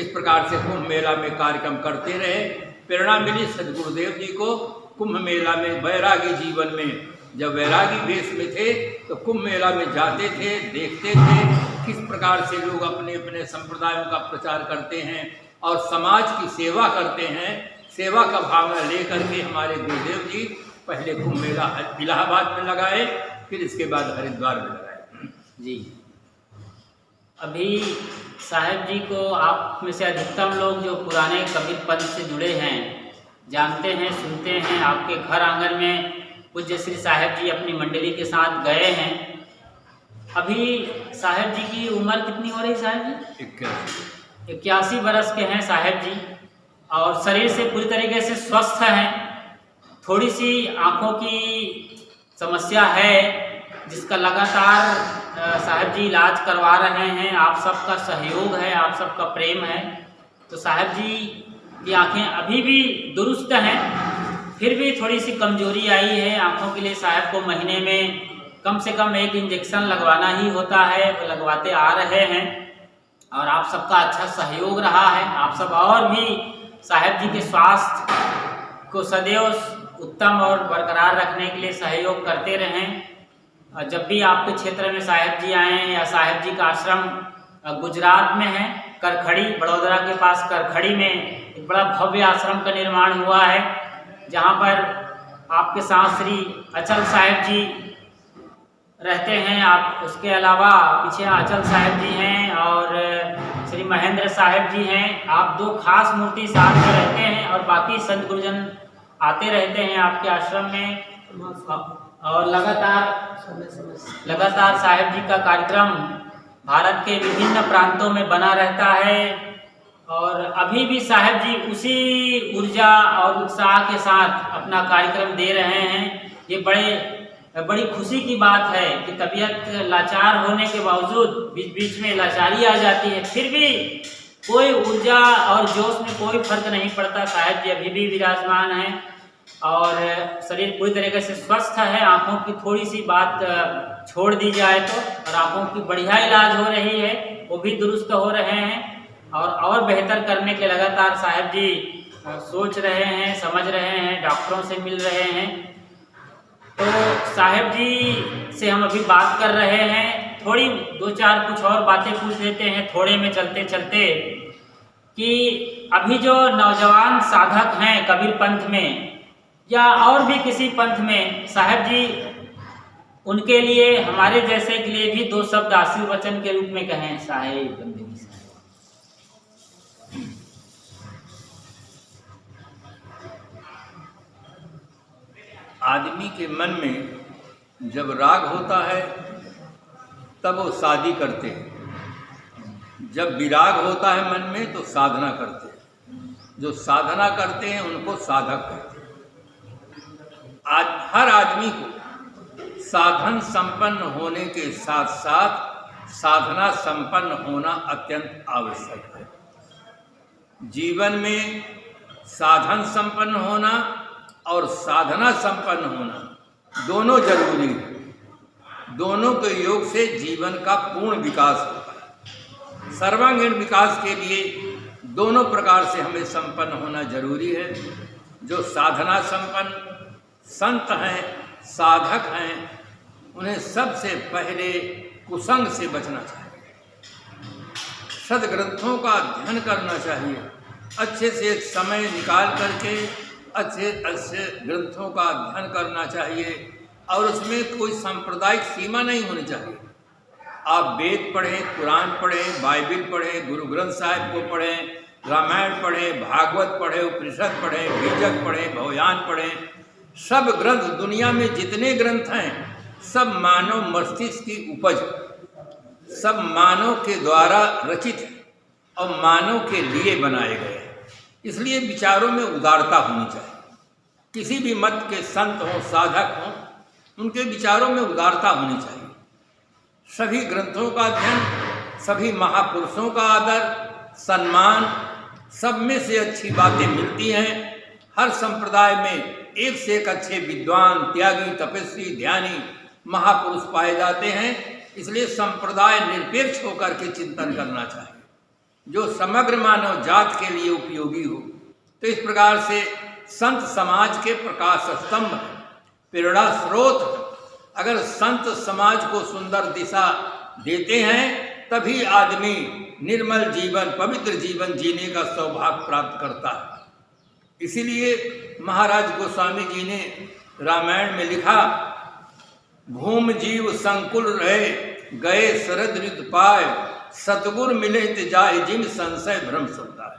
इस प्रकार से कुंभ मेला में कार्यक्रम करते रहे। प्रेरणा मिली सदगुरुदेव जी को कुंभ मेला में वैरागी जीवन में। जब वैरागी वेश में थे तो कुंभ मेला में जाते थे, देखते थे किस प्रकार से लोग अपने अपने संप्रदायों का प्रचार करते हैं और समाज की सेवा करते हैं। सेवा का भावना लेकर के हमारे गुरुदेव जी पहले कुंभ मेला इलाहाबाद में लगाए, फिर इसके बाद हरिद्वार में लगाए।
जी, अभी साहब जी को आप में से अधिकतम लोग जो पुराने कबीर पंथ से जुड़े हैं जानते हैं, सुनते हैं। आपके घर आंगन में पूज्य श्री साहब जी अपनी मंडली के साथ गए हैं। अभी साहब जी की उम्र कितनी हो रही साहब जी? 81 बरस के हैं साहब जी और शरीर से पूरी तरीके से स्वस्थ हैं। थोड़ी सी आँखों की समस्या है जिसका लगातार साहब जी इलाज करवा रहे हैं। आप सबका सहयोग है, आप सबका प्रेम है। तो साहब जी की आंखें अभी भी दुरुस्त हैं, फिर भी थोड़ी सी कमजोरी आई है आंखों के लिए। साहब को महीने में कम से कम 1 इंजेक्शन लगवाना ही होता है, वो लगवाते आ रहे हैं और आप सबका अच्छा सहयोग रहा है। आप सब और भी साहब जी के स्वास्थ्य को सदैव उत्तम और बरकरार रखने के लिए सहयोग करते रहें। जब भी आपके क्षेत्र में साहब जी आएँ या साहब जी का आश्रम गुजरात में है, करखड़ी, बड़ौदा के पास करखड़ी में एक बड़ा भव्य आश्रम का निर्माण हुआ है, जहाँ पर आपके साथ श्री अचल साहब जी रहते हैं। आप उसके अलावा पीछे अचल साहब जी हैं और श्री महेंद्र साहब जी हैं। आप 2 खास मूर्ति साथ में रहते हैं और बाकी संत गुरुजन आते रहते हैं आपके आश्रम में। और लगातार साहब जी का कार्यक्रम भारत के विभिन्न प्रांतों में बना रहता है और अभी भी साहब जी उसी ऊर्जा और उत्साह के साथ अपना कार्यक्रम दे रहे हैं। ये बड़ी खुशी की बात है कि तबीयत लाचार होने के बावजूद बीच बीच में लाचारी आ जाती है, फिर भी कोई ऊर्जा और जोश में कोई फर्क नहीं पड़ता। साहब जी अभी भी विराजमान हैं और शरीर पूरी तरीके से स्वस्थ है। आँखों की थोड़ी सी बात छोड़ दी जाए तो, और आँखों की बढ़िया इलाज हो रही है, वो भी दुरुस्त हो रहे हैं और बेहतर करने के लगातार साहब जी सोच रहे हैं, समझ रहे हैं, डॉक्टरों से मिल रहे हैं। तो साहब जी से हम अभी बात कर रहे हैं, थोड़ी 2-4 कुछ और बातें पूछ लेते हैं थोड़े में चलते चलते कि अभी जो नौजवान साधक हैं कबीर पंथ में या और भी किसी पंथ में, साहब जी उनके लिए, हमारे जैसे के लिए भी 2 शब्द आशीर्वचन के रूप में कहें साहेब बंदगी साहब।
आदमी के मन में जब राग होता है तब वो शादी करते हैं, जब विराग होता है मन में तो साधना करते हैं। जो साधना करते हैं उनको साधक कहते हैं। आज हर आदमी को साधन संपन्न होने के साथ साथ साधना संपन्न होना अत्यंत आवश्यक है। जीवन में साधन संपन्न होना और साधना संपन्न होना दोनों जरूरी है। दोनों के योग से जीवन का पूर्ण विकास होता है। सर्वांगीण विकास के लिए दोनों प्रकार से हमें संपन्न होना जरूरी है। जो साधना संपन्न संत हैं, साधक हैं, उन्हें सबसे पहले कुसंग से बचना चाहिए। सदग्रंथों का अध्ययन करना चाहिए। अच्छे से समय निकाल करके अच्छे ग्रंथों का अध्ययन करना चाहिए और उसमें कोई सांप्रदायिक सीमा नहीं होनी चाहिए। आप वेद पढ़ें, कुरान पढ़ें, बाइबिल पढ़ें, गुरु ग्रंथ साहिब को पढ़ें, रामायण पढ़ें, भागवत पढ़ें, उपनिषद पढ़ें, बीजक पढ़ें, भवयान पढ़ें। सब ग्रंथ, दुनिया में जितने ग्रंथ हैं सब मानव मस्तिष्क की उपज, सब मानव के द्वारा रचित और मानव के लिए बनाए गए। इसलिए विचारों में उदारता होनी चाहिए। किसी भी मत के संत हों, साधक हों, उनके विचारों में उदारता होनी चाहिए। सभी ग्रंथों का अध्ययन, सभी महापुरुषों का आदर, सम्मान सब में से अच्छी बातें मिलती हैं। हर संप्रदाय में एक से एक अच्छे विद्वान, त्यागी, तपस्वी, ध्यानी, महापुरुष पाए जाते हैं। इसलिए संप्रदाय निरपेक्ष होकर के चिंतन करना चाहिए जो समग्र मानव जात के लिए उपयोगी हो। तो इस प्रकार से संत समाज के प्रकाश स्तंभ, प्रेरणा स्रोत। अगर संत समाज को सुंदर दिशा देते हैं तभी आदमी निर्मल जीवन, पवित्र जीवन जीने का सौभाग्य प्राप्त करता है। इसीलिए महाराज गोस्वामी जी ने रामायण में लिखा, भूम जीव संकुल रहे, गए शरद ऋतु पाए, सतगुरु मिले जाए जिन संशय भ्रम सताए।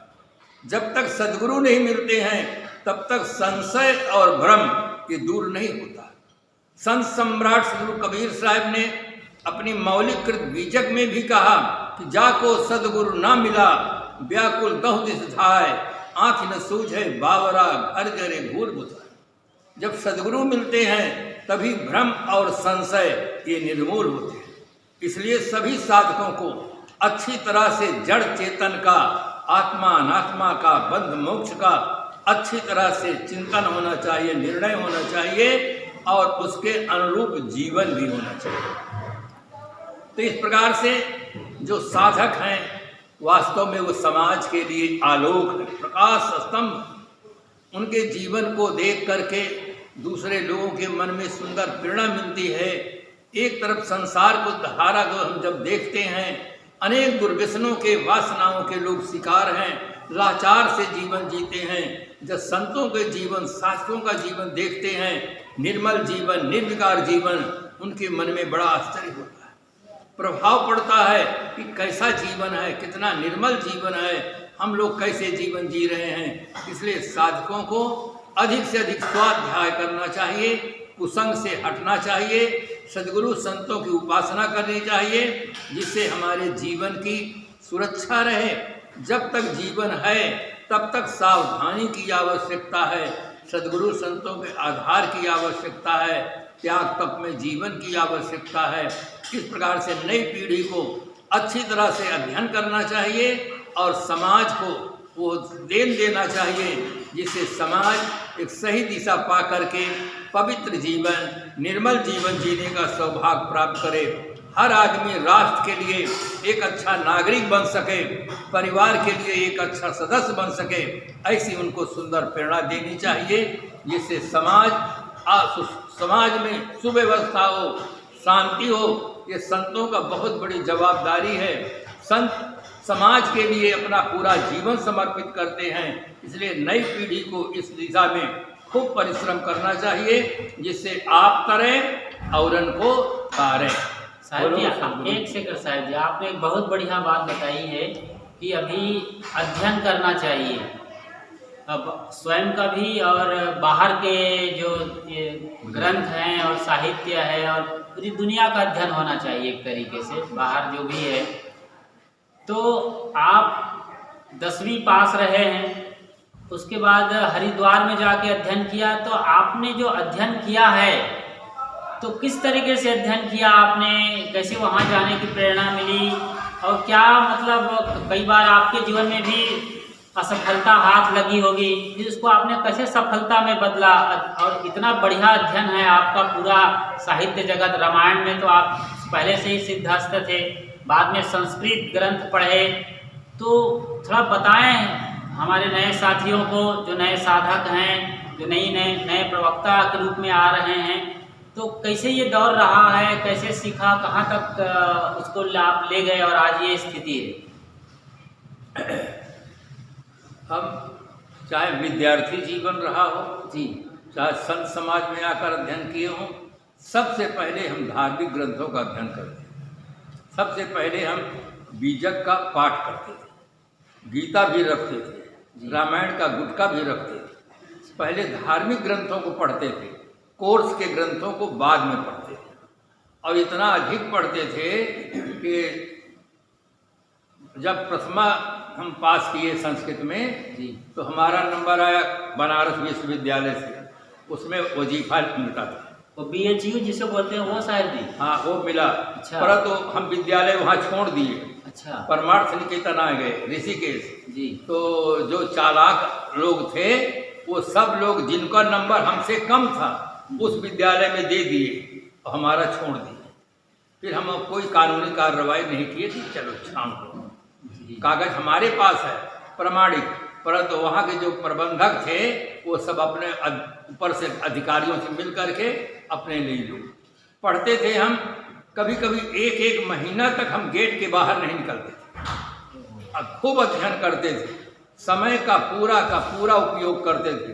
जब तक सदगुरु नहीं मिलते हैं तब तक संशय और भ्रम ये दूर नहीं होता। संत सम्राट गुरु कबीर साहब ने अपनी मौलिक कृत बीजक में भी कहा कि जाको सदगुरु ना मिला, व्याकुल दह दिस धाय, आँख न सूझे बावरा, घर जरे घूर बुझाए। जब सदगुरु मिलते हैं तभी भ्रम और संशय ये निर्मूल होते हैं। इसलिए सभी साधकों को अच्छी तरह से जड़ चेतन का, आत्मा अनात्मा का, बंध मोक्ष का अच्छी तरह से चिंतन होना चाहिए, निर्णय होना चाहिए और उसके अनुरूप जीवन भी होना चाहिए। तो इस प्रकार से जो साधक हैं वास्तव में वो समाज के लिए आलोक है, प्रकाश स्तंभ। उनके जीवन को देख करके दूसरे लोगों के मन में सुंदर प्रेरणा मिलती है। एक तरफ संसार को धारा को हम जब देखते हैं, अनेक दुर्व्यसनों के, वासनाओं के लोग शिकार हैं, लाचार से जीवन जीते हैं। जब संतों के जीवन, शास्त्रों का जीवन देखते हैं, निर्मल जीवन, निर्विकार जीवन, उनके मन में बड़ा आश्चर्य होता है, प्रभाव पड़ता है कि कैसा जीवन है, कितना निर्मल जीवन है, हम लोग कैसे जीवन जी रहे हैं। इसलिए साधकों को अधिक से अधिक स्वाध्याय करना चाहिए, कुसंग से हटना चाहिए, सद्गुरु संतों की उपासना करनी चाहिए, जिससे हमारे जीवन की सुरक्षा रहे। जब तक जीवन है तब तक सावधानी की आवश्यकता है, सद्गुरु संतों के आधार की आवश्यकता है, त्याग तप में जीवन की आवश्यकता है। इस प्रकार से नई पीढ़ी को अच्छी तरह से अध्ययन करना चाहिए और समाज को वो देन देना चाहिए, जिससे समाज एक सही दिशा पा करके पवित्र जीवन, निर्मल जीवन जीने का सौभाग्य प्राप्त करे। हर आदमी राष्ट्र के लिए एक अच्छा नागरिक बन सके, परिवार के लिए एक अच्छा सदस्य बन सके, ऐसी उनको सुंदर प्रेरणा देनी चाहिए, जिससे समाज में सुव्यवस्था हो, शांति हो। ये संतों का बहुत बड़ी जवाबदारी है। संत समाज के लिए अपना पूरा जीवन समर्पित करते हैं। इसलिए नई पीढ़ी को इस दिशा में खूब परिश्रम करना चाहिए, जिससे आप करें और उनको तारें।
साहिब जी, एक सेकंड साहिब जी, आपने एक बहुत बढ़िया बात बताई है कि अभी अध्ययन करना चाहिए, अब स्वयं का भी और बाहर के जो ये ग्रंथ हैं और साहित्य है और पूरी दुनिया का अध्ययन होना चाहिए एक तरीके से, बाहर जो भी है। तो आप 10वीं पास रहे हैं, उसके बाद हरिद्वार में जाके अध्ययन किया, तो आपने जो अध्ययन किया है तो किस तरीके से अध्ययन किया आपने, कैसे वहाँ जाने की प्रेरणा मिली, और क्या मतलब कई बार आपके जीवन में भी असफलता हाथ लगी होगी, जिसको आपने कैसे सफलता में बदला। और इतना बढ़िया अध्ययन है आपका, पूरा साहित्य जगत, रामायण में तो आप पहले से ही सिद्धहस्त थे, बाद में संस्कृत ग्रंथ पढ़े, तो थोड़ा बताएं हमारे नए साथियों को, जो नए साधक हैं, जो नए प्रवक्ता के रूप में आ रहे हैं, तो कैसे ये दौर रहा है, कैसे सीखा, कहाँ तक उसको आप ले गए और आज ये स्थिति है।
हम चाहे विद्यार्थी जीवन रहा हो
जी,
चाहे संत समाज में आकर अध्ययन किए हों, सबसे पहले हम धार्मिक ग्रंथों का अध्ययन करते हैं। सबसे पहले हम बीजक का पाठ करते थे, गीता भी रखते थे, रामायण का गुटका भी रखते थे। पहले धार्मिक ग्रंथों को पढ़ते थे, कोर्स के ग्रंथों को बाद में पढ़ते थे, और इतना अधिक पढ़ते थे कि जब प्रथमा हम पास किए संस्कृत में जी, तो हमारा नंबर आया बनारस विश्वविद्यालय से, उसमें वजीफा मिलता था।
वो BHU जिसे बोलते हैं वो साहिब जी?
हाँ, वो मिला।
अच्छा।
परंतु हम विद्यालय वहाँ छोड़ दिए
अच्छा
परमार्थ निकेतन आ गए ऋषिकेश।
जी
तो जो चालाक लोग थे वो सब लोग जिनका नंबर हमसे कम था उस विद्यालय में दे दिए और हमारा छोड़ दिए। फिर हम कोई कानूनी कार्रवाई नहीं किए कि चलो छान लो,
जी
कागज हमारे पास है प्रमाणिक, परंतु वहाँ के जो प्रबंधक थे वो सब अपने ऊपर से अधिकारियों से मिल करके अपने ले लो। पढ़ते थे हम, कभी कभी एक एक महीना तक हम गेट के बाहर नहीं निकलते थे। अब खूब अध्ययन करते थे, समय का पूरा उपयोग करते थे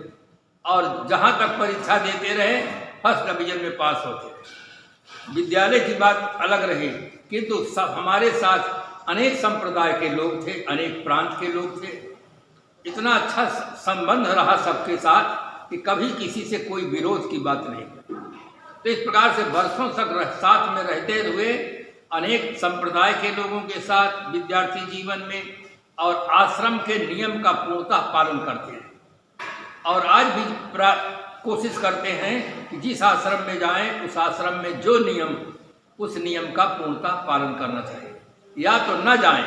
और जहाँ तक परीक्षा देते रहे फर्स्ट डिवीजन में पास होते थे। विद्यालय की बात अलग रही, किंतु सब हमारे साथ अनेक संप्रदाय के लोग थे, अनेक प्रांत के लोग थे। इतना अच्छा संबंध रहा सबके साथ कि कभी किसी से कोई विरोध की बात नहीं। तो इस प्रकार से वर्षों तक साथ में रहते हुए अनेक संप्रदाय के लोगों के साथ विद्यार्थी जीवन में और आश्रम के नियम का पूर्णतः पालन करते हैं। और आज भी कोशिश करते हैं कि जिस आश्रम में जाएं उस आश्रम में जो नियम, उस नियम का पूर्णतः पालन करना चाहिए, या तो न जाएं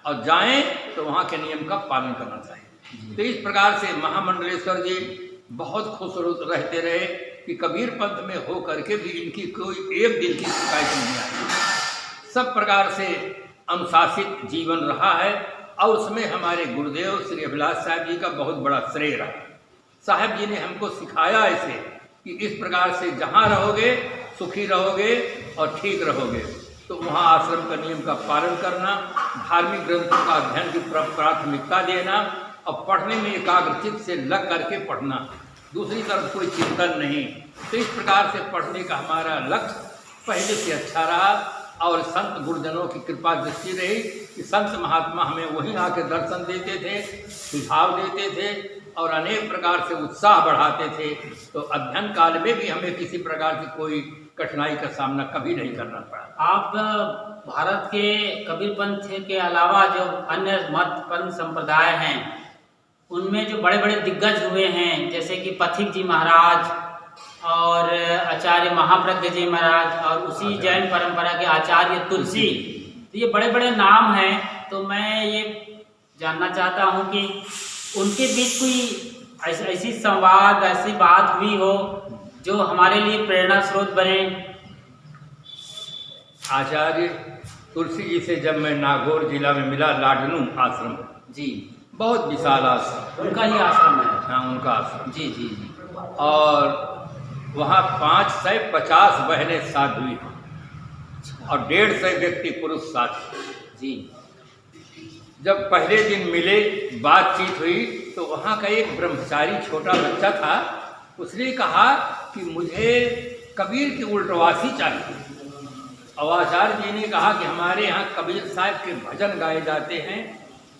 और जाएं तो वहाँ के नियम का पालन करना चाहिए। तो इस प्रकार से महामंडलेश्वर जी बहुत खुश रहते रहे कि कबीर पंथ में हो करके भी इनकी कोई एक दिन की शिकायत नहीं आई। सब प्रकार से अनुशासित जीवन रहा है और उसमें हमारे गुरुदेव श्री अभिलाष साहब जी का बहुत बड़ा श्रेय रहा। साहब जी ने हमको सिखाया ऐसे कि इस प्रकार से जहाँ रहोगे सुखी रहोगे और ठीक रहोगे। तो वहाँ आश्रम का नियम का पालन करना, धार्मिक ग्रंथों का अध्ययन की प्राथमिकता देना और पढ़ने में एकाग्रचित से लग करके पढ़ना, दूसरी तरफ कोई चिंतन नहीं। तो इस प्रकार से पढ़ने का हमारा लक्ष्य पहले से अच्छा रहा और संत गुरुजनों की कृपा दृष्टि रही कि संत महात्मा हमें वहीं आके दर्शन देते थे, सुझाव देते थे और अनेक प्रकार से उत्साह बढ़ाते थे। तो अध्ययन काल में भी हमें किसी प्रकार की कोई कठिनाई का सामना कभी नहीं करना पड़ा।
आप भारत के कबीर पंथ के अलावा जो अन्य मत पंथ संप्रदाय हैं उनमें जो बड़े बड़े दिग्गज हुए हैं जैसे कि पथिक जी महाराज और आचार्य महाप्रज्ञ जी महाराज और उसी जैन परंपरा के आचार्य तुलसी, तो ये बड़े बड़े नाम हैं। तो मैं ये जानना चाहता हूँ कि उनके बीच कोई ऐसी संवाद, ऐसी बात हुई हो जो हमारे लिए प्रेरणा स्रोत बने।
आचार्य तुलसी जी से जब मैं नागौर जिला में मिला, लाडनू आश्रम
जी,
बहुत विशाल आश्रम,
उनका ही आश्रम है।
हाँ उनका आश्रम।
जी जी जी।
और वहाँ 550 बहनें साथ हुई और 150 व्यक्ति पुरुष साथ।
जी,
जब पहले दिन मिले, बातचीत हुई, तो वहाँ का एक ब्रह्मचारी छोटा बच्चा था, उसने कहा कि मुझे कबीर की उल्टवासी चाहिए। और आचार्य जी ने कहा कि हमारे यहाँ कबीर साहब के भजन गाए जाते हैं,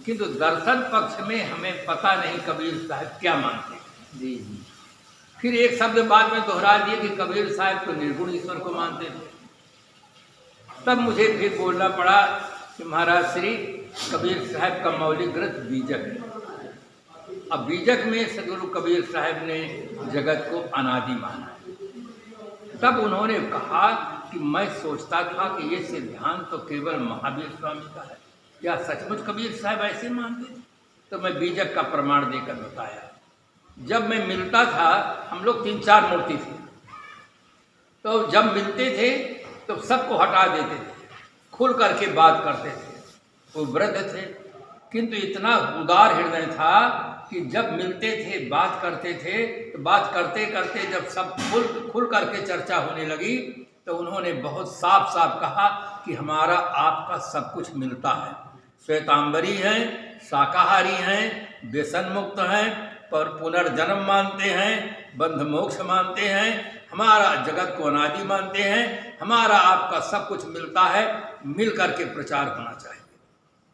किंतु दर्शन पक्ष में हमें पता नहीं कबीर साहब क्या मानते हैं।
जी जी।
फिर एक शब्द बाद में दोहरा दिए कि कबीर साहब तो निर्गुण ईश्वर को मानते थे। तब मुझे फिर बोलना पड़ा कि महाराज श्री कबीर साहब का मौलिक ग्रंथ बीजक है। अब बीजक में सदगुरु कबीर साहब ने जगत को अनादि माना। तब उन्होंने कहा कि मैं सोचता था कि ये सिद्धांत तो केवल महावीर स्वामी का है, क्या सचमुच कबीर साहब ऐसे मानते थे? तो मैं बीजक का प्रमाण देकर बताया। जब मैं मिलता था, हम लोग 3-4 मूर्ति थे, तो जब मिलते थे तो सबको हटा देते थे, खुल करके बात करते थे। वो वृद्ध थे किंतु इतना उदार हृदय था कि जब मिलते थे बात करते थे, तो बात करते करते जब सब खुल करके चर्चा होने लगी तो उन्होंने बहुत साफ साफ कहा कि हमारा आपका सब कुछ मिलता है। श्वेतांबरी हैं, शाकाहारी हैं, व्यसन मुक्त हैं, पर पुनर्जन्म मानते हैं, बंध मोक्ष मानते हैं, हमारा जगत को अनादि मानते हैं, हमारा आपका सब कुछ मिलता है, मिल करके प्रचार होना चाहिए।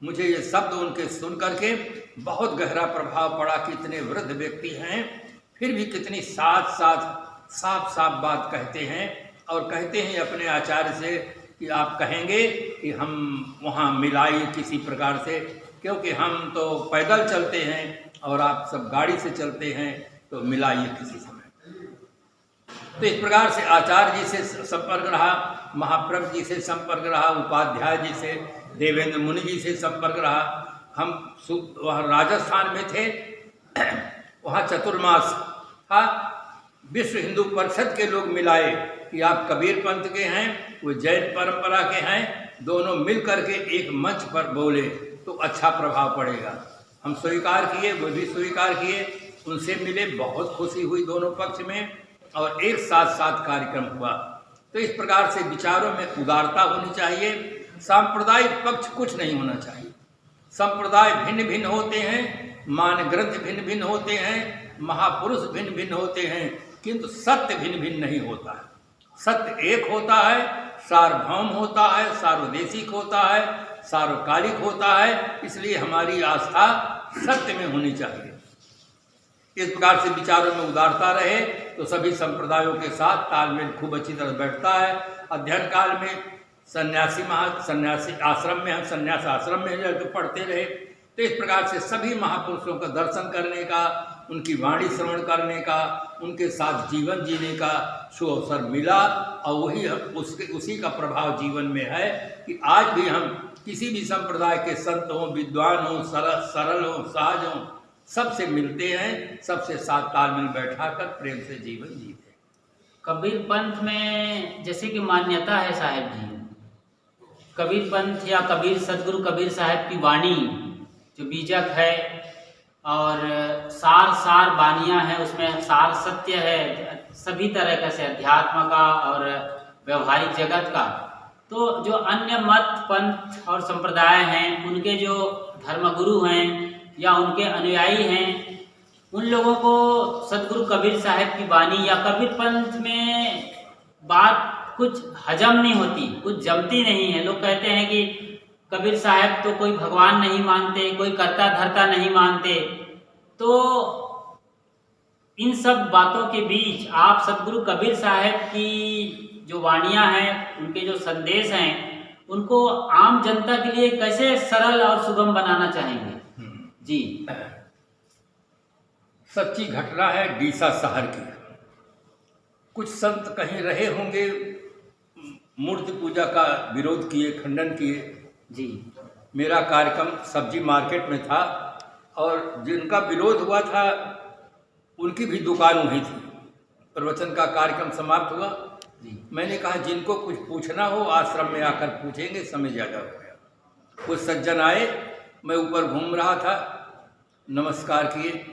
मुझे ये शब्द उनके सुन करके बहुत गहरा प्रभाव पड़ा कि इतने वृद्ध व्यक्ति हैं फिर भी कितनी साफ साफ बात कहते हैं। और कहते हैं अपने आचार्य से कि आप कहेंगे कि हम वहाँ मिलाइए किसी प्रकार से, क्योंकि हम तो पैदल चलते हैं और आप सब गाड़ी से चलते हैं, तो मिलाइए किसी समय। तो इस प्रकार से आचार्य जी से संपर्क रहा, महाप्रभु जी से संपर्क रहा, उपाध्याय जी से, देवेंद्र मुनि जी से संपर्क रहा। हम वहाँ राजस्थान में थे, वहाँ चतुर्मास था। विश्व हिंदू परिषद के लोग मिलाए कि आप कबीर पंथ के हैं, वो जैन परंपरा के हैं, दोनों मिल करके एक मंच पर बोले तो अच्छा प्रभाव पड़ेगा। हम स्वीकार किए, वो भी स्वीकार किए, उनसे मिले, बहुत खुशी हुई दोनों पक्ष में, और एक साथ साथ कार्यक्रम हुआ। तो इस प्रकार से विचारों में उदारता होनी चाहिए। सांप्रदायिक पक्ष कुछ नहीं होना चाहिए। संप्रदाय भिन्न भिन्न होते हैं, मान ग्रंथ भिन्न भिन्न होते हैं, महापुरुष भिन्न भिन्न होते हैं, किंतु सत्य भिन्न भिन्न नहीं होता है। सत्य एक होता है, सार्वभौम होता है, सार्वदेशिक होता है, सार्वकालिक होता है। इसलिए हमारी आस्था सत्य में होनी चाहिए। इस प्रकार से विचारों में उदारता रहे तो सभी संप्रदायों के साथ तालमेल खूब अच्छी तरह बैठता है। अध्ययन काल में सन्यासी आश्रम में, हम सन्यास आश्रम में जाकर पढ़ते रहे। तो इस प्रकार से सभी महापुरुषों का दर्शन करने का, उनकी वाणी श्रवण करने का, उनके साथ जीवन जीने का सुअवसर मिला, और वही उसी का प्रभाव जीवन में है कि आज भी हम किसी भी संप्रदाय के संत हों, विद्वान हों, सरल हों, सहज हों, सबसे मिलते हैं, सबसे साथ तालमेल बैठाकर प्रेम से जीवन जीते हैं।
कबीर पंथ में जैसे कि मान्यता है साहब जी, कबीर पंथ या कबीर सदगुरु कबीर साहब की वाणी जो बीजक है और सार बानियाँ हैं, उसमें सार सत्य है सभी तरह का से अध्यात्म का और व्यवहारिक जगत का। तो जो अन्य मत पंथ और संप्रदाय हैं, उनके जो धर्मगुरु हैं या उनके अनुयायी हैं, उन लोगों को सदगुरु कबीर साहब की वाणी या कबीर पंथ में बात कुछ हजम नहीं होती, कुछ जमती नहीं है। लोग कहते हैं कि कबीर साहब तो कोई भगवान नहीं मानते, कोई कर्ता धर्ता नहीं मानते। तो इन सब बातों के बीच आप सदगुरु कबीर साहब की जो वाणियाँ हैं, उनके जो संदेश हैं, उनको आम जनता के लिए कैसे सरल और सुगम बनाना चाहेंगे जी?
सच्ची घटना है डीसा शहर की। कुछ संत कहीं रहे होंगे, मूर्ति पूजा का विरोध किए, खंडन किए
जी।
मेरा कार्यक्रम सब्जी मार्केट में था, और जिनका विरोध हुआ था उनकी भी दुकान वहीं थी। प्रवचन का कार्यक्रम समाप्त हुआ
जी।
मैंने कहा जिनको कुछ पूछना हो आश्रम में आकर पूछेंगे, समय ज़्यादा हो गया। कुछ सज्जन आए, मैं ऊपर घूम रहा था, नमस्कार किए।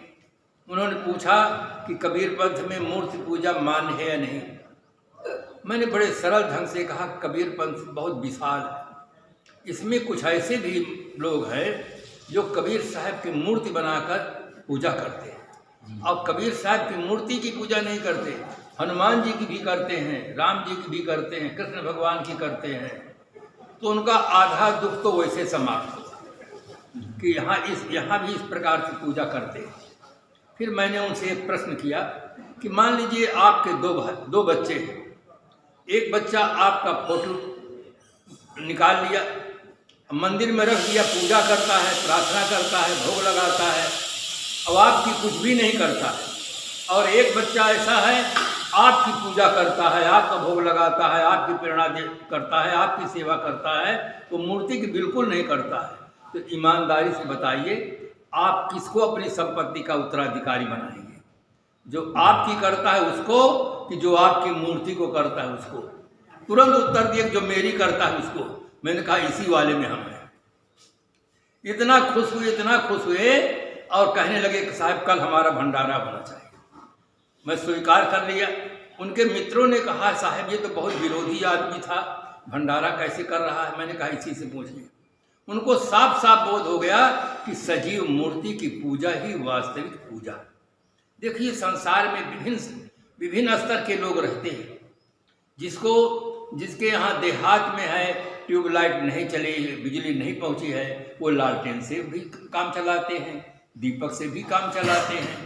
उन्होंने पूछा कि कबीर पंथ में मूर्ति पूजा मान्य है या नहीं। मैंने बड़े सरल ढंग से कहा कबीर पंथ बहुत विशाल है, इसमें कुछ ऐसे भी लोग हैं जो कबीर साहब की मूर्ति बनाकर पूजा करते हैं, और कबीर साहब की मूर्ति की पूजा नहीं करते, हनुमान जी की भी करते हैं, राम जी की भी करते हैं, कृष्ण भगवान की करते हैं। तो उनका आधा दुख तो वैसे समाप्त हुआ कि यहाँ भी इस प्रकार की पूजा करते हैं। फिर मैंने उनसे एक प्रश्न किया कि मान लीजिए आपके दो बच्चे हैं, एक बच्चा आपका फोटो निकाल लिया, मंदिर में रख दिया, पूजा करता है, प्रार्थना करता है, भोग लगाता है, अब आपकी कुछ भी नहीं करता है, और एक बच्चा ऐसा है आपकी पूजा करता है, आपका भोग लगाता है, आपकी प्रेरणा करता है, आपकी सेवा करता है, तो मूर्ति की बिल्कुल नहीं करता है। तो ईमानदारी से बताइए आप किसको अपनी संपत्ति का उत्तराधिकारी बनाएंगे? जो आपकी करता है उसको कि जो आपकी मूर्ति को करता है उसको? तुरंत उत्तर दिए जो मेरी करता है उसको। मैंने कहा इसी वाले में हम हैं। इतना खुश हुए और कहने लगे कि साहब कल हमारा भंडारा होना चाहिए। मैं स्वीकार कर लिया। उनके मित्रों ने कहा साहब ये तो बहुत विरोधी आदमी था, भंडारा कैसे कर रहा है? मैंने कहा इसी से पूछिए। उनको साफ साफ बोध हो गया कि सजीव मूर्ति की पूजा ही वास्तविक पूजा। देखिए संसार में विभिन्न स्तर के लोग रहते हैं। जिसके यहाँ देहात में है ट्यूबलाइट नहीं चली, बिजली नहीं पहुँची है, वो लालटेन से भी काम चलाते हैं, दीपक से भी काम चलाते हैं।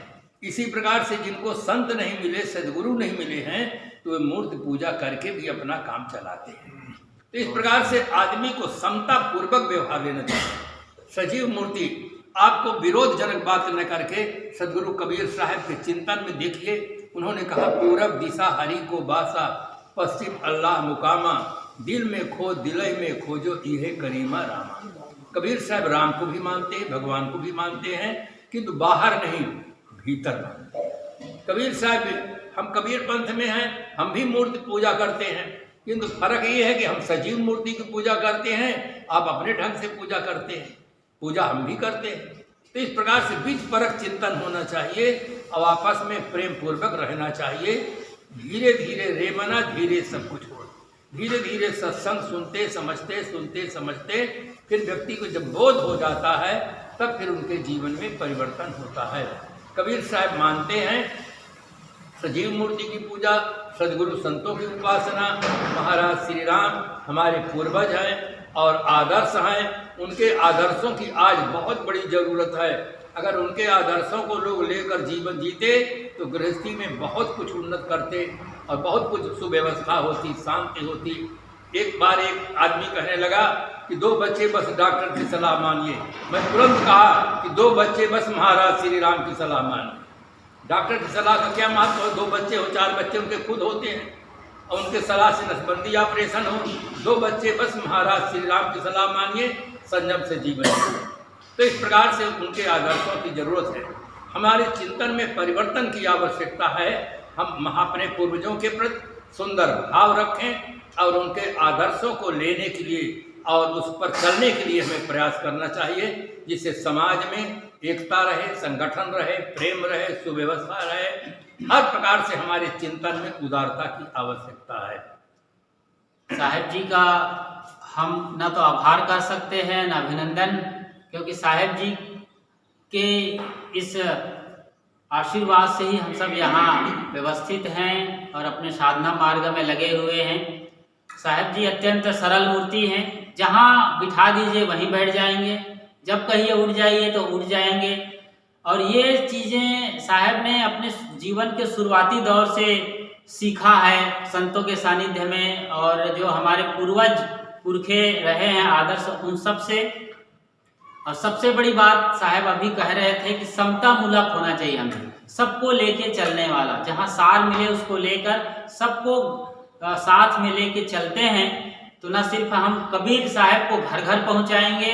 इसी प्रकार से जिनको संत नहीं मिले, सदगुरु नहीं मिले हैं, तो वे मूर्ति पूजा करके भी अपना काम चलाते हैं। तो इस प्रकार से आदमी को समता पूर्वक व्यवहार लेना चाहिए। सजीव मूर्ति आपको विरोधजनक बात न करके सदगुरु कबीर साहब के चिंतन में देखिए। उन्होंने कहा पूरब दिशा हरि को बासा, पश्चिम अल्लाह मुकामा, दिल में खो दिलय में खोजो इहे करीमा रामा। कबीर साहब राम को भी मानते हैं, भगवान को भी मानते हैं, किंतु बाहर नहीं, भीतर मानते हैं। कबीर साहब, हम कबीर पंथ में हैं, हम भी मूर्ति पूजा करते हैं, किंतु फर्क ये है कि हम सजीव मूर्ति की पूजा करते हैं, आप अपने ढंग से पूजा करते हैं, पूजा हम भी करते हैं। तो इस प्रकार से बीच परक चिंतन होना चाहिए और आपस में प्रेम पूर्वक रहना चाहिए। धीरे धीरे रे मना धीरे सब कुछ हो, धीरे धीरे सत्संग सुनते समझते फिर व्यक्ति को जब बोध हो जाता है तब फिर उनके जीवन में परिवर्तन होता है। कबीर साहब मानते हैं सजीव मूर्ति की पूजा, सदगुरु संतों की उपासना, महाराज श्री राम हमारे पूर्वज हैं और आदर्श हैं। उनके आदर्शों की आज बहुत बड़ी ज़रूरत है। अगर उनके आदर्शों को लोग लेकर जीवन जीते तो गृहस्थी में बहुत कुछ उन्नत करते और बहुत कुछ सुव्यवस्था होती, शांति होती। एक बार एक आदमी कहने लगा कि 2 बच्चे बस डॉक्टर की सलाह मानिए। मैं तुरंत कहा कि 2 बच्चे बस महाराज श्री राम की सलाह मानिए। डॉक्टर की सलाह का क्या महत्व है? 2 बच्चे हो, 4 बच्चे उनके खुद होते हैं और उनके सलाह से नसबंदी ऑपरेशन हो। 2 बच्चे बस महाराज श्री राम की सलाह मानिए, संयम से जीवन जिए। तो इस प्रकार से उनके आदर्शों की जरूरत है। हमारे चिंतन में परिवर्तन की आवश्यकता है। हम अपने पूर्वजों के प्रति सुंदर भाव रखें और उनके आदर्शों को लेने के लिए और उस पर चलने के लिए हमें प्रयास करना चाहिए, जिससे समाज में एकता रहे, संगठन रहे, प्रेम रहे, सुव्यवस्था रहे। हर प्रकार से हमारे चिंतन में उदारता की आवश्यकता है।
साहेब जी का हम न तो आभार कर सकते हैं न अभिनंदन, क्योंकि साहेब जी के इस आशीर्वाद से ही हम सब यहाँ व्यवस्थित हैं और अपने साधना मार्ग में लगे हुए हैं। साहेब जी अत्यंत सरल मूर्ति हैं, जहाँ बिठा दीजिए वहीं बैठ जाएंगे, जब कहिए उठ जाइए तो उठ जाएंगे। और ये चीज़ें साहेब ने अपने जीवन के शुरुआती दौर से सीखा है संतों के सानिध्य में, और जो हमारे पूर्वज पुरखे रहे हैं आदर्श उन सब से। और सबसे बड़ी बात साहब अभी कह रहे थे कि समता मूलक होना चाहिए, हमें सबको लेके चलने वाला, जहाँ सार मिले उसको लेकर सबको साथ में लेके चलते हैं। तो न सिर्फ हम कबीर साहब को घर घर पहुँचाएंगे,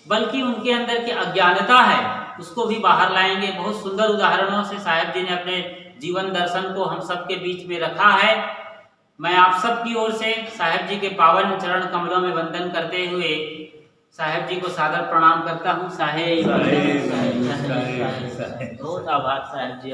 बल्कि उनके अंदर की अज्ञानता है उसको भी बाहर लाएंगे। बहुत सुंदर उदाहरणों से साहब जी ने अपने जीवन दर्शन को हम सबके बीच में रखा है। मैं आप सब की ओर से साहब जी के पावन चरण कमलों में वंदन करते हुए साहब जी को सादर प्रणाम करता हूँ। साहेब बहुत आभार साहब जी।